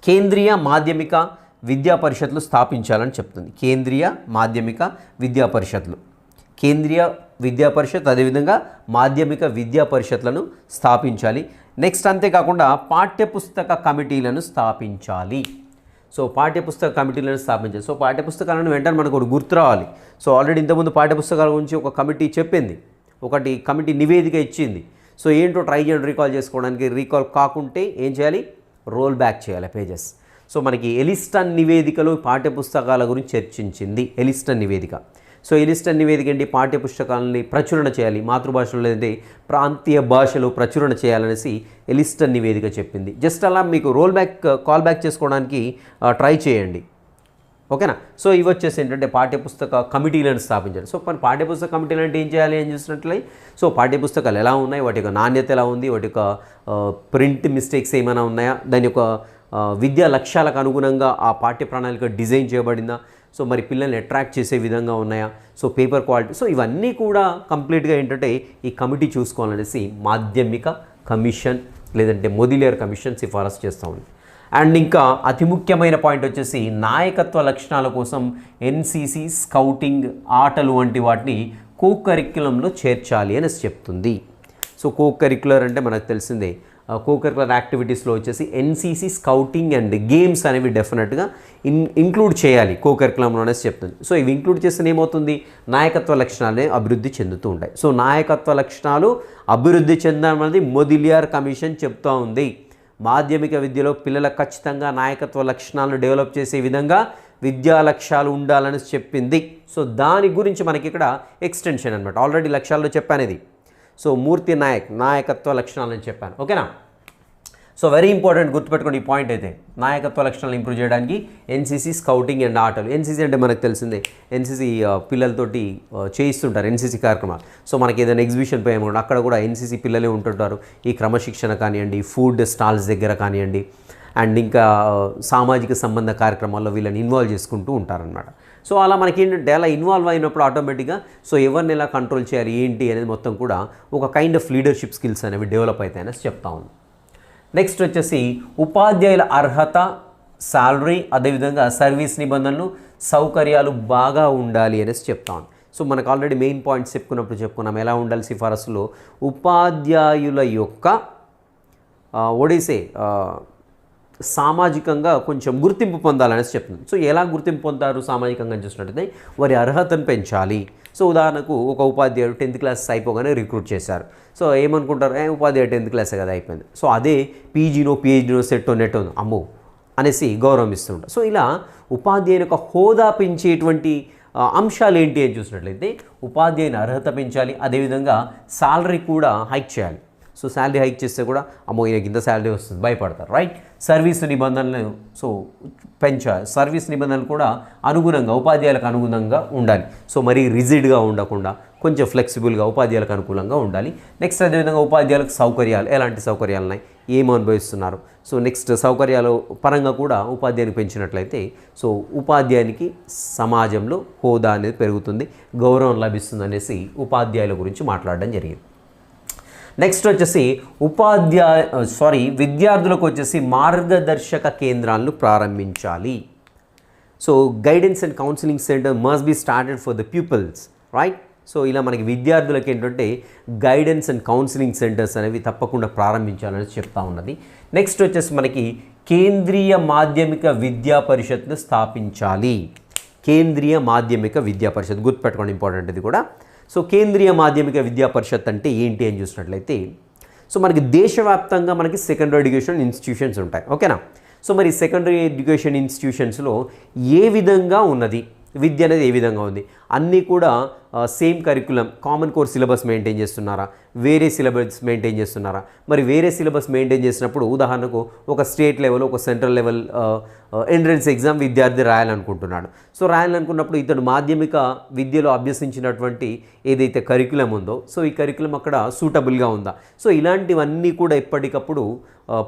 కేంద్రీయ మాధ్యమిక విద్యా పరిషత్లు స్థాపించాలని చెప్తుంది. కేంద్రీయ మాధ్యమిక విద్యా పరిషత్లు, కేంద్రీయ విద్యా పరిషత్ అదేవిధంగా మాధ్యమిక విద్యా పరిషత్లను స్థాపించాలి. నెక్స్ట్ అంతేకాకుండా పాఠ్యపుస్తక కమిటీలను స్థాపించాలి. సో పాఠ్యపుస్తక కమిటీలను స్థాపించాలి. సో పాఠ్యపుస్తకాలను వెంటనే మనకు ఒకటి గుర్తు రావాలి. సో ఆల్రెడీ ఇంతకుముందు పాఠ్యపుస్తకాల గురించి ఒక కమిటీ చెప్పింది, ఒకటి కమిటీ నివేదిక ఇచ్చింది. సో ఏంటో ట్రై చేయండి రీకాల్ చేసుకోవడానికి. రీకాల్ కాకుంటే ఏం చేయాలి, రోల్ బ్యాక్ చేయాలి పేజెస్. సో మనకి ఎలిస్టన్ నివేదికలో పాఠ్యపుస్తకాల గురించి చర్చించింది, ఎలిస్టన్ నివేదిక. సో ఎలిస్టన్ నివేదిక ఏంటి, పాఠ్యపుస్తకాలని ప్రచురణ చేయాలి, మాతృభాషలో లేదంటే ప్రాంతీయ భాషలో ప్రచురణ చేయాలనేసి ఎలిస్టన్ నివేదిక చెప్పింది. జస్ట్ అలా మీకు కాల్ బ్యాక్ చేసుకోవడానికి ట్రై చేయండి, ఓకేనా. సో ఇవి వచ్చేసి ఏంటంటే పాఠ్యపుస్తక కమిటీలను స్థాపించాలి. సో పాఠ్యపుస్తక కమిటీలు అంటే ఏం చేయాలి అని చూసినట్లయితే, సో పాఠ్యపుస్తకాలు ఎలా ఉన్నాయి, వాటి యొక్క నాణ్యత ఎలా ఉంది, వాటి యొక్క ప్రింట్ మిస్టేక్స్ ఏమైనా ఉన్నాయా, దాని యొక్క విద్యా లక్ష్యాలకు అనుగుణంగా ఆ పాఠ్య ప్రణాళిక డిజైన్ చేయబడిందా, సో మరి పిల్లల్ని అట్రాక్ట్ చేసే విధంగా ఉన్నాయా, సో పేపర్ క్వాలిటీ, సో ఇవన్నీ కూడా కంప్లీట్గా ఏంటంటే ఈ కమిటీ చూసుకోవాలనేసి మాధ్యమిక కమిషన్ లేదంటే మొదిలియర్ కమిషన్ సిఫారసు చేస్తూ ఉంది. అండ్ ఇంకా అతి ముఖ్యమైన పాయింట్ వచ్చేసి నాయకత్వ లక్షణాల కోసం ఎన్సీసీ, స్కౌటింగ్, ఆటలు వంటి వాటిని కో కరిక్యులంలో చేర్చాలి అనేసి చెప్తుంది. సో కో కరిక్యులర్ అంటే మనకు తెలిసిందే, కో కరిక్యులర్ యాక్టివిటీస్లో వచ్చేసి ఎన్సీసీ, స్కౌటింగ్ అండ్ గేమ్స్ అనేవి డెఫినెట్గా ఇంక్లూడ్ చేయాలి కో కరిక్యులంలో అనేసి చెప్తుంది. సో ఇవి ఇంక్లూడ్ చేస్తే ఏమవుతుంది, నాయకత్వ లక్షణాలే అభివృద్ధి చెందుతూ ఉంటాయి. సో నాయకత్వ లక్షణాలు అభివృద్ధి చెందాలన్నది మొదిలియర్ కమిషన్ చెప్తూ ఉంది. మాధ్యమిక విద్యలో పిల్లలకు ఖచ్చితంగా నాయకత్వ లక్షణాలను డెవలప్ చేసే విధంగా విద్యా లక్ష్యాలు ఉండాలని చెప్పింది. సో దాని గురించి మనకి ఇక్కడ ఎక్స్టెన్షన్ అనమాట. ఆల్రెడీ లక్ష్యాల్లో చెప్పాను ఇది. సో మూర్తి నాయక్ నాయకత్వ లక్షణాలని చెప్పాను, ఓకేనా. సో వెరీ ఇంపార్టెంట్ గుర్తుపెట్టుకోండి ఈ పాయింట్ అయితే. నాయకత్వ లక్షణాలు ఇంప్రూవ్ చేయడానికి ఎన్సీసీ, స్కౌటింగ్ అండ్ ఆటలు. ఎన్సీసీ అంటే మనకు తెలిసిందే, ఎన్సీసీ పిల్లలతోటి చేయిస్తుంటారు ఎన్సీసీ కార్యక్రమాలు. సో మనకి ఏదైనా ఎగ్జిబిషన్ పోయామనుకోండి, అక్కడ కూడా ఎన్సీసీ పిల్లలే ఉంటుంటారు. ఈ క్రమశిక్షణ కానివ్వండి, ఫుడ్ స్టాల్స్ దగ్గర కానివ్వండి, అండ్ ఇంకా సామాజిక సంబంధ కార్యక్రమాల్లో వీళ్ళని ఇన్వాల్వ్ చేసుకుంటూ ఉంటారనమాట. సో అలా మనకి ఏంటంటే అలా ఇన్వాల్వ్ అయినప్పుడు ఆటోమేటిక్గా సో ఎవరిని ఎలా కంట్రోల్ చేయాలి ఏంటి అనేది మొత్తం కూడా ఒక కైండ్ ఆఫ్ లీడర్షిప్ స్కిల్స్ అనేవి డెవలప్ అవుతాయని చెప్తా ఉంది. నెక్స్ట్ వచ్చేసి ఉపాధ్యాయుల అర్హత, శాలరీ, అదేవిధంగా సర్వీస్ నిబంధనలు, సౌకర్యాలు బాగా ఉండాలి అనేసి చెప్తా ఉంది. సో మనకు ఆల్రెడీ మెయిన్ పాయింట్స్ చెప్పుకున్నాం ఎలా ఉండాలి సిఫారసులో. ఉపాధ్యాయుల యొక్క ఒడిసే సామాజికంగా కొంచెం గుర్తింపు పొందాలనేసి చెప్తుంది. సో ఎలా గుర్తింపు పొందారు సామాజికంగా చూసినట్టయితే వారి అర్హతను పెంచాలి. సో ఉదాహరణకు ఒక ఉపాధ్యాయుడు 10th క్లాస్ అయిపోగానే రిక్రూట్ చేశారు. సో ఏమనుకుంటారు, ఉపాధ్యాయుడు 10th క్లాసే కదా అయిపోయింది, సో అదే పీజీనో పిహెచ్డీనో సెట్టో నెట్టో అమ్మో అనేసి గౌరవం ఇస్తుంటారు. సో ఇలా ఉపాధ్యాయుని యొక్క హోదా పెంచేటువంటి అంశాలు ఏంటి అని చూసినట్లయితే ఉపాధ్యాయుని అర్హత పెంచాలి, అదేవిధంగా శాలరీ కూడా హైక్ చేయాలి. సో శాలరీ హైక్ చేస్తే కూడా అమ్మో ఈయనకి ఇంత శాలరీ వస్తుంది భయపడతారు, రైట్. సర్వీస్ నిబంధనలు సో పెంచాలి, సర్వీస్ నిబంధనలు కూడా అనుగుణంగా ఉపాధ్యాయులకు అనుగుణంగా ఉండాలి. సో మరీ రిజిడ్గా ఉండకుండా కొంచెం ఫ్లెక్సిబుల్గా ఉపాధ్యాయులకు అనుకూలంగా ఉండాలి. నెక్స్ట్ అదేవిధంగా ఉపాధ్యాయులకు సౌకర్యాలు, ఎలాంటి సౌకర్యాలు ఉన్నాయి, ఏమో అనుభవిస్తున్నారు. సో నెక్స్ట్ సౌకర్యాల పరంగా కూడా ఉపాధ్యాయుని పెంచినట్లయితే సో ఉపాధ్యాయునికి సమాజంలో హోదా అనేది పెరుగుతుంది, గౌరవం లభిస్తుంది అనేసి ఉపాధ్యాయుల గురించి మాట్లాడడం జరిగింది. నెక్స్ట్ వచ్చేసి విద్యార్థులకు వచ్చేసి మార్గదర్శక కేంద్రాలను ప్రారంభించాలి. So guidance and counselling centre must be started for the peoples, right. So ఇలా మనకి విద్యార్థులకు ఏంటంటే గైడెన్స్ అండ్ కౌన్సిలింగ్ సెంటర్స్ అనేవి తప్పకుండా ప్రారంభించాలని చెప్తా ఉన్నది. నెక్స్ట్ వచ్చేసి మనకి కేంద్రీయ మాధ్యమిక విద్యా పరిషత్ను స్థాపించాలి. కేంద్రీయ మాధ్యమిక విద్యా పరిషత్. గుర్తుపెట్టుకోండి, ఇంపార్టెంట్ ఇది కూడా. సో కేంద్రీయ మాధ్యమిక విద్యా పరిషత్ అంటే ఏంటి అని చూసినట్లయితే, సో మనకి దేశవ్యాప్తంగా మనకి సెకండరీ ఎడ్యుకేషన్ ఇన్స్టిట్యూషన్స్ ఉంటాయి. ఓకేనా. సో మరి సెకండరీ ఎడ్యుకేషన్ ఇన్స్టిట్యూషన్స్లో ఏ విధంగా ఉన్నది విద్య అనేది, ఏ విధంగా ఉంది, అన్నీ కూడా same curriculum common core syllabus maintain చేస్తున్నారా, వేరే సిలబస్ మెయింటైన్ చేస్తున్నారా? మరి వేరే సిలబస్ మెయింటైన్ చేసినప్పుడు ఉదాహరణకు ఒక స్టేట్ లెవెల్, ఒక సెంట్రల్ లెవెల్ ఎంట్రన్స్ ఎగ్జామ్ విద్యార్థి రాయాలనుకుంటున్నాడు. సో రాయాలనుకున్నప్పుడు ఇతడు మాధ్యమిక విద్యలో అభ్యసించినటువంటి ఏదైతే కరికులం ఉందో, సో ఈ కరికులం అక్కడ సూటబుల్గా ఉందా? సో ఇలాంటివన్నీ కూడా ఎప్పటికప్పుడు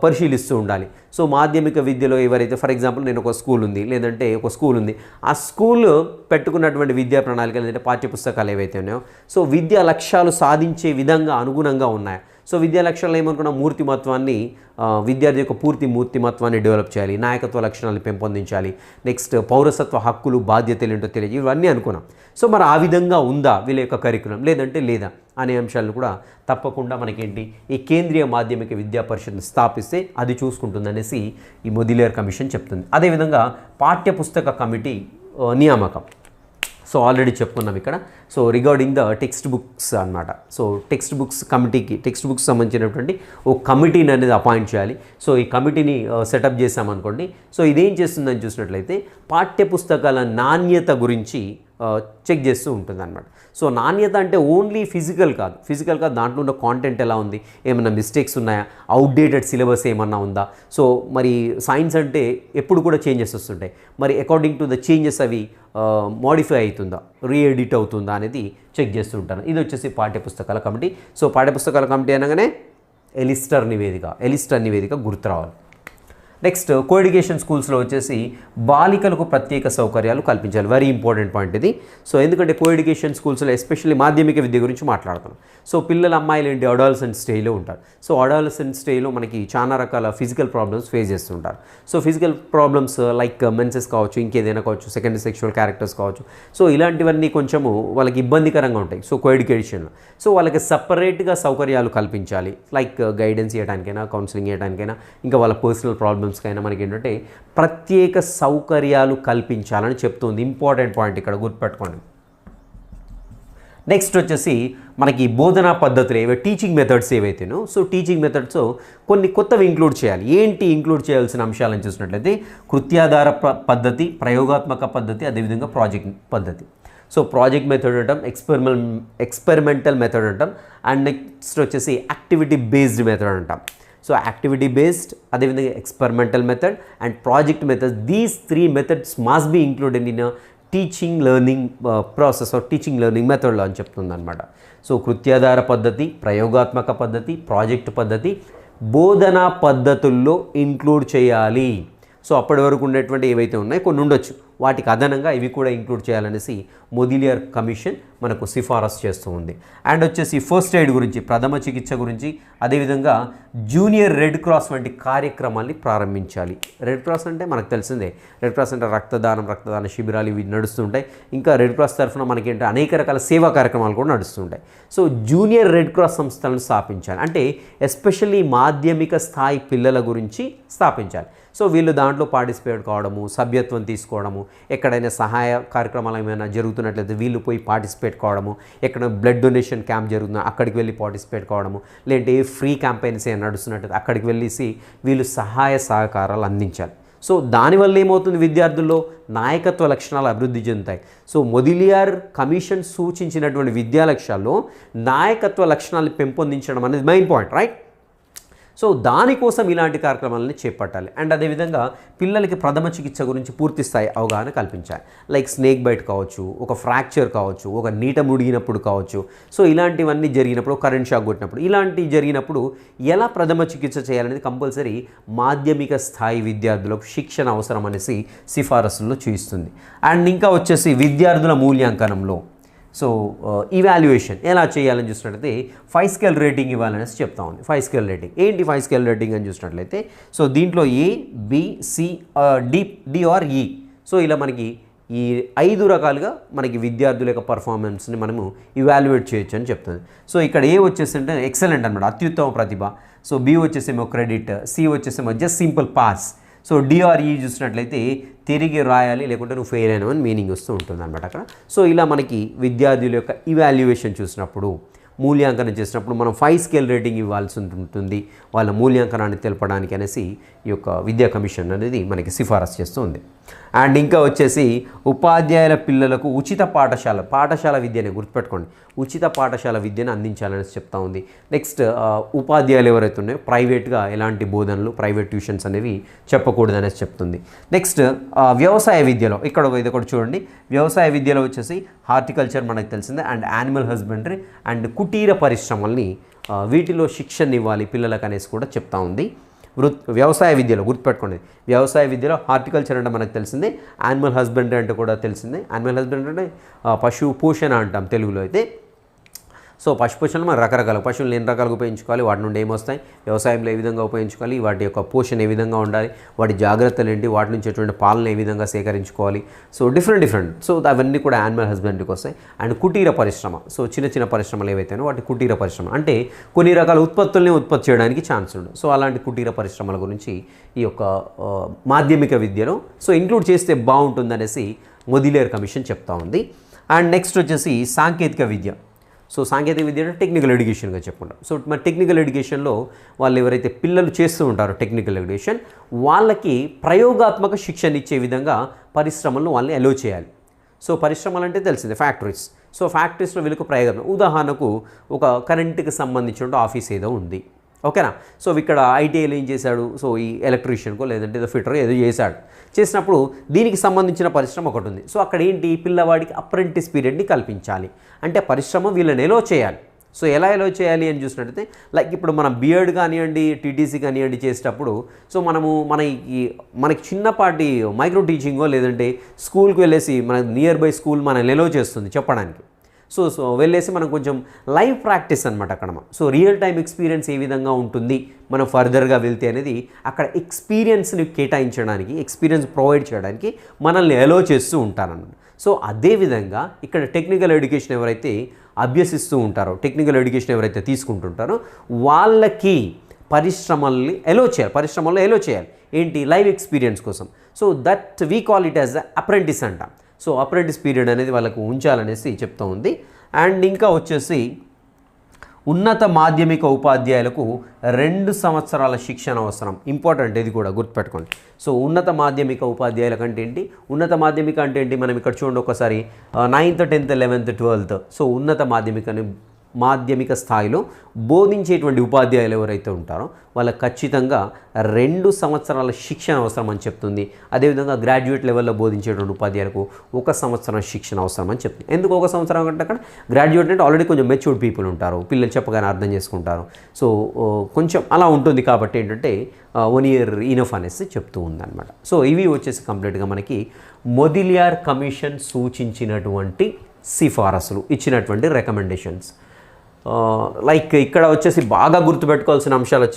పరిశీలిస్తూ ఉండాలి. సో మాధ్యమిక విద్యలో ఎవరైతే, ఫర్ ఎగ్జాంపుల్ నేను ఒక స్కూల్ ఉంది, లేదంటే ఒక స్కూల్ ఉంది, ఆ స్కూల్ పెట్టుకున్నటువంటి విద్యా ప్రణాళిక లేదంటే పాఠ్యపుస్తకాలు ఏవైతే ఉన్నాయో, సో విద్యా లక్ష్యాలు సాధించే విధంగా అనుగుణంగా ఉన్నాయి. సో విద్యా లక్ష్యాలు ఏమనుకున్నా, మూర్తిమత్వాన్ని, విద్యార్థి యొక్క పూర్తి మూర్తిమత్వాన్ని డెవలప్ చేయాలి, నాయకత్వ లక్షణాలను పెంపొందించాలి, నెక్స్ట్ పౌరసత్వ హక్కులు బాధ్యతలు ఏంటో తెలియదు, ఇవన్నీ అనుకున్నాం. సో మరి ఆ విధంగా ఉందా వీళ్ళ యొక్క కరికులం, లేదంటే లేదా అనే అంశాలను కూడా తప్పకుండా మనకేంటి ఈ కేంద్రీయ మాధ్యమిక విద్యా పరిషత్ని స్థాపిస్తే అది చూసుకుంటుందనేసి ఈ మొదిలియర్ కమిషన్ చెప్తుంది. అదేవిధంగా పాఠ్యపుస్తక కమిటీ నియామకం. సో ఆల్రెడీ చెప్పుకున్నాం ఇక్కడ. So regarding the text books అనమాట. సో టెక్స్ట్ బుక్స్ కమిటీకి, టెక్స్ట్ బుక్స్ సంబంధించినటువంటి ఓ కమిటీని అనేది అపాయింట్ చేయాలి. సో ఈ కమిటీని సెటప్ చేసామనుకోండి. సో ఇదేం చేస్తుందని చూసినట్లయితే పాఠ్యపుస్తకాల నాణ్యత గురించి చెక్ చేస్తూ ఉంటుంది అనమాట. సో నాణ్యత అంటే ఓన్లీ ఫిజికల్ కాదు, దాంట్లో ఉన్న కాంటెంట్ ఎలా ఉంది, ఏమైనా మిస్టేక్స్ ఉన్నాయా, అవుట్డేటెడ్ సిలబస్ ఏమన్నా ఉందా. సో మరి సైన్స్ అంటే ఎప్పుడు కూడా చేంజెస్ వస్తుంటాయి, మరి అకార్డింగ్ టు ద చేంజెస్ అవి మోడిఫై అవుతుందా, రీఎడిట్ అవుతుందా అనేది చెక్ చేస్తూ ఉంటాను. ఇది వచ్చేసి పాఠ్యపుస్తకాల కమిటీ. సో పాఠ్యపుస్తకాల కమిటీ అనగానే ఎలిస్టర్ నివేదిక గుర్తు రావాలి. నెక్స్ట్ కోఎడ్యుకేషన్ స్కూల్స్లో వచ్చేసి బాలికలకు ప్రత్యేక సౌకర్యాలు కల్పించాలి. వెరీ ఇంపార్టెంట్ పాయింట్ ఇది. సో ఎందుకంటే కోఎడ్యుకేషన్ స్కూల్స్లో ఎస్పెషల్లీ మాధ్యమిక విద్య గురించి మాట్లాడుతాం. సో పిల్లల అమ్మాయిలు ఏంటి అడాలసెంట్ స్టేజ్లో ఉంటారు. సో అడాలసెంట్ స్టేజ్లో మనకి చాలా రకాల ఫిజికల్ ప్రాబ్లమ్స్ ఫేస్ చేస్తుంటారు. So physical problems like menses కావచ్చు, ఇంకేదైనా కావచ్చు, సెకండరీ సెక్షువల్ క్యారెక్టర్స్ కావచ్చు. సో ఇలాంటివన్నీ కొంచెము వాళ్ళకి ఇబ్బందికరంగా ఉంటాయి. సో కోఎడ్యుకేషన్లో సో వాళ్ళకి సపరేట్గా సౌకర్యాలు కల్పించాలి, లైక్ గైడెన్స్ ఇవ్వడానికైనా, కౌన్సిలింగ్ ఇవ్వడానికైనా, ఇంకా వాళ్ళ పర్సనల్ ప్రాబ్లమ్స్కైనా మనకి ఏంటంటే ప్రత్యేక సౌకర్యాలు కల్పించాలని చెప్తుంది. ఇంపార్టెంట్ పాయింట్ ఇక్కడ గుర్తుపెట్టుకోండి. నెక్స్ట్ వచ్చేసి మనకి బోధనా పద్ధతులు టీచింగ్ మెథడ్స్ ఏవైతేనో, సో టీచింగ్ మెథడ్స్ కొన్ని కొత్తవి ఇంక్లూడ్ చేయాలి. ఏంటి ఇంక్లూడ్ చేయాల్సిన అంశాలను చూసినట్లయితే కృత్యాధార పద్ధతి, ప్రయోగాత్మక పద్ధతి, అదేవిధంగా ప్రాజెక్ట్ పద్ధతి. సో ప్రాజెక్ట్ మెథడ్ అంటాం, ఎక్స్పెరిమెంటల్ మెథడ్ అంటాం, అండ్ నెక్స్ట్ వచ్చేసి యాక్టివిటీ బేస్డ్ మెథడ్ అంటాం. సో యాక్టివిటీ బేస్డ్, అదేవిధంగా experimental method and project method, these 3 methods must be included in teaching learning process or teaching learning మెథడ్లో అని చెప్తుంది అనమాట. సో కృత్యాధార పద్ధతి, ప్రయోగాత్మక పద్ధతి, ప్రాజెక్ట్ పద్ధతి బోధనా పద్ధతుల్లో ఇంక్లూడ్ చేయాలి. సో అప్పటి వరకు ఉండేటువంటి ఏవైతే ఉన్నాయో కొన్ని ఉండొచ్చు, వాటికి అదనంగా ఇవి కూడా ఇంక్లూడ్ చేయాలనేసి మొదిలియర్ కమిషన్ మనకు సిఫారసు చేస్తూ ఉంది. అండ్ వచ్చేసి ఫస్ట్ ఎయిడ్ గురించి, ప్రథమ చికిత్స గురించి, అదేవిధంగా జూనియర్ రెడ్ క్రాస్ వంటి కార్యక్రమాల్ని ప్రారంభించాలి. రెడ్ క్రాస్ అంటే మనకు తెలిసిందే, రెడ్ క్రాస్ అంటే రక్తదాన శిబిరాలు ఇవి నడుస్తుంటాయి. ఇంకా రెడ్ క్రాస్ తరఫున మనకేంటే అనేక రకాల సేవా కార్యక్రమాలు కూడా నడుస్తుంటాయి. సో జూనియర్ రెడ్ క్రాస్ సంస్థలను స్థాపించాలి, అంటే ఎస్పెషల్లీ మాధ్యమిక స్థాయి పిల్లల గురించి స్థాపించాలి. సో వీళ్ళు దాంట్లో పార్టిసిపేట్ కావడము, సభ్యత్వం తీసుకోవడము, ఎక్కడైనా సహాయ కార్యక్రమాలు ఏమైనా జరుగుతున్నట్లయితే వీళ్ళు పోయి పార్టిసిపేట్ కావడము, ఎక్కడ బ్లడ్ డొనేషన్ క్యాంప్ జరుగుతుందో అక్కడికి వెళ్ళి పార్టిసిపేట్ కావడము, లేదంటే ఫ్రీ క్యాంపెయిన్స్ ఏమైనా నడుస్తున్నట్లయితే అక్కడికి వెళ్ళేసి వీళ్ళు సహాయ సహకారాలు అందించాలి. సో దానివల్ల ఏమవుతుంది, విద్యార్థుల్లో నాయకత్వ లక్షణాలు అభివృద్ధి చెందుతాయి. సో మొదిలియర్ కమిషన్ సూచించినటువంటి విద్యా లక్ష్యాల్లో నాయకత్వ లక్షణాలు పెంపొందించడం అనేది మెయిన్ పాయింట్, రైట్. సో దానికోసం ఇలాంటి కార్యక్రమాలని చేపట్టాలి. అండ్ అదేవిధంగా పిల్లలకి ప్రథమ చికిత్స గురించి పూర్తి స్థాయి అవగాహన కల్పించాలి. లైక్ స్నేక్ బైట్ కావచ్చు, ఒక ఫ్రాక్చర్ కావచ్చు, ఒక నీట ముడిగినప్పుడు కావచ్చు. సో ఇలాంటివన్నీ జరిగినప్పుడు, కరెంట్ షాక్ కొట్టినప్పుడు, ఇలాంటివి జరిగినప్పుడు ఎలా ప్రథమ చికిత్స చేయాలనేది కంపల్సరీ మాధ్యమిక స్థాయి విద్యార్థులకు శిక్షణ అవసరం అనేసి సిఫారసుల్లో చూపిస్తుంది. అండ్ ఇంకా వచ్చేసి విద్యార్థుల మూల్యాంకనంలో సో ఇవాల్యుయేషన్ ఎలా చేయాలని చూసినట్లయితే 5 స్కేల్ రేటింగ్ ఇవ్వాలనేసి చెప్తా ఉంది. 5 స్కేల్ రేటింగ్ ఏంటి, 5 స్కేల్ రేటింగ్ అని చూసినట్లయితే సో దీంట్లో ఏ, బి, సి, డి ఆర్ ఈ. సో ఇలా మనకి ఈ 5 రకాలుగా మనకి విద్యార్థుల యొక్క పర్ఫార్మెన్స్ని మనము ఇవాల్యుయేట్ చేయొచ్చు అని చెప్తుంది. సో ఇక్కడ ఏ వచ్చేసి అంటే ఎక్సలెంట్ అనమాట, అత్యుత్తమ ప్రతిభ. సో బి వచ్చేసేమో క్రెడిట్, సి వచ్చేసేమో just simple pass. So DRE చూసినట్లయితే తిరిగి రాయాలి, లేకుంటే నువ్వు ఫెయిల్ అయినావు అని మీనింగ్ వస్తూ ఉంటుంది అనమాట అక్కడ. సో ఇలా మనకి విద్యార్థుల యొక్క ఇవాల్యుయేషన్ చూసినప్పుడు, మూల్యాంకనం చేసినప్పుడు మనం 5 స్కేల్ రేటింగ్ ఇవ్వాల్సి ఉంటుంది వాళ్ళ మూల్యాంకనాన్ని తెలపడానికి అనేసి ఈ యొక్క విద్యా కమిషన్ అనేది మనకి సిఫారసు చేస్తూ ఉంది. అండ్ ఇంకా వచ్చేసి ఉపాధ్యాయుల పిల్లలకు ఉచిత పాఠశాల విద్యని గుర్తుపెట్టుకోండి, ఉచిత పాఠశాల విద్యను అందించాలనేసి చెప్తా ఉంది. నెక్స్ట్ ఉపాధ్యాయులు ఎవరైతే ఉన్నాయో ప్రైవేట్గా ఎలాంటి బోధనలు, ప్రైవేట్ ట్యూషన్స్ అనేవి చెప్పకూడదు అనేసి చెప్తుంది. నెక్స్ట్ వ్యవసాయ విద్యలో ఇది ఒకటి చూడండి, వ్యవసాయ విద్యలో వచ్చేసి హార్టికల్చర్ మనకు తెలిసిందే, అండ్ యానిమల్ హస్బెండరీ అండ్ కుటీర పరిశ్రమల్ని వీటిలో శిక్షణ ఇవ్వాలి పిల్లలకు అనేసి కూడా చెప్తా ఉంది. వ్యవసాయ విద్యలో గుర్తుపెట్టుకోండి, వ్యవసాయ విద్యలో హార్టికల్చర్ అంటే మనకు తెలిసిందే, యానిమల్ హస్బెండరీ అంటే కూడా తెలిసిందే. యానిమల్ హస్బెండరీ అంటే పశు పోషణ అంటాం తెలుగులో అయితే. సో పశుపోషణ మనం రకరకాల పశువులను ఎన్ని రకాలుగా ఉపయోగించుకోవాలి, వాటి నుండి ఏమొస్తాయి, వ్యవసాయంలో ఏ విధంగా ఉపయోగించుకోవాలి, వాటి యొక్క పోషణ ఏ విధంగా ఉండాలి, వాటి జాగ్రత్తలు ఏంటి, వాటి నుంచి ఎటువంటి పాలన ఏ విధంగా సేకరించుకోవాలి. సో డిఫరెంట్ సో అవన్నీ కూడా యానిమల్ హస్బెండరీకి వస్తాయి. అండ్ కుటీర పరిశ్రమ, సో చిన్న పరిశ్రమలు ఏవైతేనో వాటి కుటీర పరిశ్రమ అంటే కొన్ని రకాల ఉత్పత్తుల్ని ఉత్పత్తి చేయడానికి ఛాన్స్ ఉండదు. సో అలాంటి కుటీర పరిశ్రమల గురించి ఈ యొక్క మాధ్యమిక విద్యలో సో ఇంక్లూడ్ చేస్తే బాగుంటుందనేసి మొదిలియర్ కమిషన్ చెప్తా ఉంది. అండ్ నెక్స్ట్ వచ్చేసి సాంకేతిక విద్య. సో సాంకేతిక విద్య అంటే టెక్నికల్ ఎడ్యుకేషన్గా చెప్పుకుంటాం. సో మరి టెక్నికల్ ఎడ్యుకేషన్లో వాళ్ళు ఎవరైతే పిల్లలు చేస్తూ ఉంటారో టెక్నికల్ ఎడ్యుకేషన్, వాళ్ళకి ప్రయోగాత్మక శిక్షణ ఇచ్చే విధంగా పరిశ్రమలను వాళ్ళని అలో చేయాలి. సో పరిశ్రమలు అంటే తెలిసిందే ఫ్యాక్టరీస్. సో ఫ్యాక్టరీస్లో వీళ్ళకు ప్రయోగం, ఉదాహరణకు ఒక కరెంటుకి సంబంధించిన ఆఫీస్ ఏదో ఉంది, ఓకేనా. సో ఇక్కడ ఐటీఐలో ఏం చేశాడు, సో ఈ ఎలక్ట్రీషియన్కో లేదంటే ఏదో ఫిటర్ ఏదో చేసినప్పుడు దీనికి సంబంధించిన పరిశ్రమ ఒకటి ఉంది. సో అక్కడ ఏంటి, పిల్లవాడికి అప్రెంటిస్ పీరియడ్ని కల్పించాలి, అంటే పరిశ్రమ వీళ్ళని ఎలో చేయాలి. సో ఎలా ఎలో చేయాలి అని చూసినట్టయితే, లైక్ ఇప్పుడు మనం బిఎడ్ కానివ్వండి, టీటీసీ కానివ్వండి చేసేటప్పుడు సో మనకి చిన్నపాటి మైక్రో లేదంటే స్కూల్కి వెళ్ళేసి మన నియర్ బై స్కూల్ మనల్ని ఎలో చేస్తుంది చెప్పడానికి. సో వెళ్ళేసి మనం కొంచెం లైవ్ ప్రాక్టీస్ అనమాట అక్కడ. సో రియల్ టైం ఎక్స్పీరియన్స్ ఏ విధంగా ఉంటుంది మనం ఫర్దర్గా వెళ్తే అనేది అక్కడ ఎక్స్పీరియన్స్ని కేటాయించడానికి, ఎక్స్పీరియన్స్ ప్రొవైడ్ చేయడానికి మనల్ని అలో చేస్తూ ఉంటారన్నమాట. సో అదేవిధంగా ఇక్కడ టెక్నికల్ ఎడ్యుకేషన్ ఎవరైతే అభ్యసిస్తూ ఉంటారో, టెక్నికల్ ఎడ్యుకేషన్ ఎవరైతే తీసుకుంటుంటారో వాళ్ళకి పరిశ్రమల్ని పరిశ్రమల్లో ఎలో చేయాలి ఏంటి, లైవ్ ఎక్స్పీరియన్స్ కోసం. So that we call it as apprentice అంటాం. సో అప్రెంటిస్ పీరియడ్ అనేది వాళ్ళకు ఉంచాలనేసి చెప్తూ ఉంది. అండ్ ఇంకా వచ్చేసి ఉన్నత మాధ్యమిక ఉపాధ్యాయులకు 2 సంవత్సరాల శిక్షణ అవసరం. ఇంపార్టెంట్, ఇది కూడా గుర్తుపెట్టుకోండి. సో ఉన్నత మాధ్యమిక ఉపాధ్యాయులకు అంటే ఏంటి, ఉన్నత మాధ్యమిక అంటే ఏంటి, మనం ఇక్కడ చూడండి ఒకసారి 9th 10th 11th 12th. So ఉన్నత మాధ్యమిక స్థాయిలో బోధించేటువంటి ఉపాధ్యాయులు ఎవరైతే ఉంటారో వాళ్ళకి ఖచ్చితంగా 2 సంవత్సరాల శిక్షణ అవసరం అని చెప్తుంది. అదేవిధంగా గ్రాడ్యుయేట్ లెవెల్లో బోధించేటువంటి ఉపాధ్యాయులకు 1 సంవత్సరం శిక్షణ అవసరం అని చెప్తుంది. ఎందుకు 1 సంవత్సరం అంటే అక్కడ గ్రాడ్యుయేట్ అంటే ఆల్రెడీ కొంచెం మెచ్యూర్డ్ పీపుల్ ఉంటారు, పిల్లలు చెప్పగానే అర్థం చేసుకుంటారు. సో కొంచెం అలా ఉంటుంది కాబట్టి ఏంటంటే 1 year ఇనఫ్ అనేసి చెప్తూ ఉందన్నమాట. సో ఇవి వచ్చేసి కంప్లీట్గా మనకి మొదిలియర్ కమిషన్ సూచించినటువంటి సిఫారసులు, ఇచ్చినటువంటి రికమెండేషన్స్. లైక్ ఇక్కడ వచ్చేసి బాగా గుర్తుపెట్టుకోవాల్సిన అంశాలు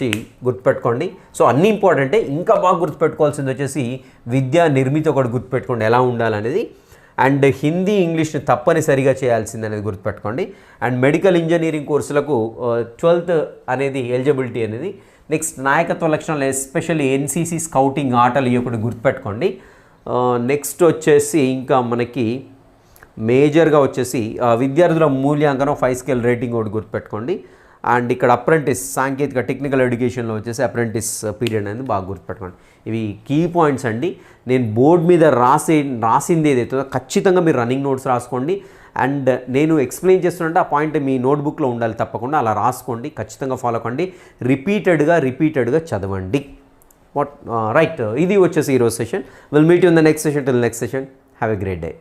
గుర్తుపెట్టుకోండి. సో అన్నీ ఇంపార్టెంటే, ఇంకా బాగా గుర్తుపెట్టుకోవాల్సింది వచ్చేసి విద్యా నిర్మితి ఒకటి గుర్తుపెట్టుకోండి ఎలా ఉండాలనేది. అండ్ హిందీ ఇంగ్లీష్ని తప్పనిసరిగా చేయాల్సింది అనేది గుర్తుపెట్టుకోండి. అండ్ మెడికల్ ఇంజనీరింగ్ కోర్సులకు 12th అనేది ఎలిజిబిలిటీ అనేది. నెక్స్ట్ నాయకత్వ లక్షణాలు, ఎస్పెషల్లీ ఎన్సీసీ, స్కౌటింగ్, ఆటలు ఇవి ఒకటి గుర్తుపెట్టుకోండి. నెక్స్ట్ వచ్చేసి ఇంకా మనకి మేజర్గా వచ్చేసి విద్యార్థుల మూల్యాంకనం 5 స్కేల్ రేటింగ్ ఒకటి గుర్తుపెట్టుకోండి. అండ్ ఇక్కడ అప్రెంటిస్, సాంకేతిక టెక్నికల్ ఎడ్యుకేషన్లో వచ్చేసి అప్రెంటిస్ పీరియడ్ అనేది బాగా గుర్తుపెట్టుకోండి. ఇవి కీ పాయింట్స్ అండి. నేను బోర్డు మీద రాసింది ఏదైతుందో ఖచ్చితంగా మీరు రన్నింగ్ నోట్స్ రాసుకోండి. అండ్ నేను ఎక్స్ప్లెయిన్ చేస్తుంటే ఆ పాయింట్ మీ నోట్బుక్లో ఉండాలి, తప్పకుండా అలా రాసుకోండి, ఖచ్చితంగా ఫాలో కండి, రిపీటెడ్గా చదవండి. రైట్, ఇది వచ్చేసి ఈరోజు session. Will meet you in the next session. Till next session, have a great day.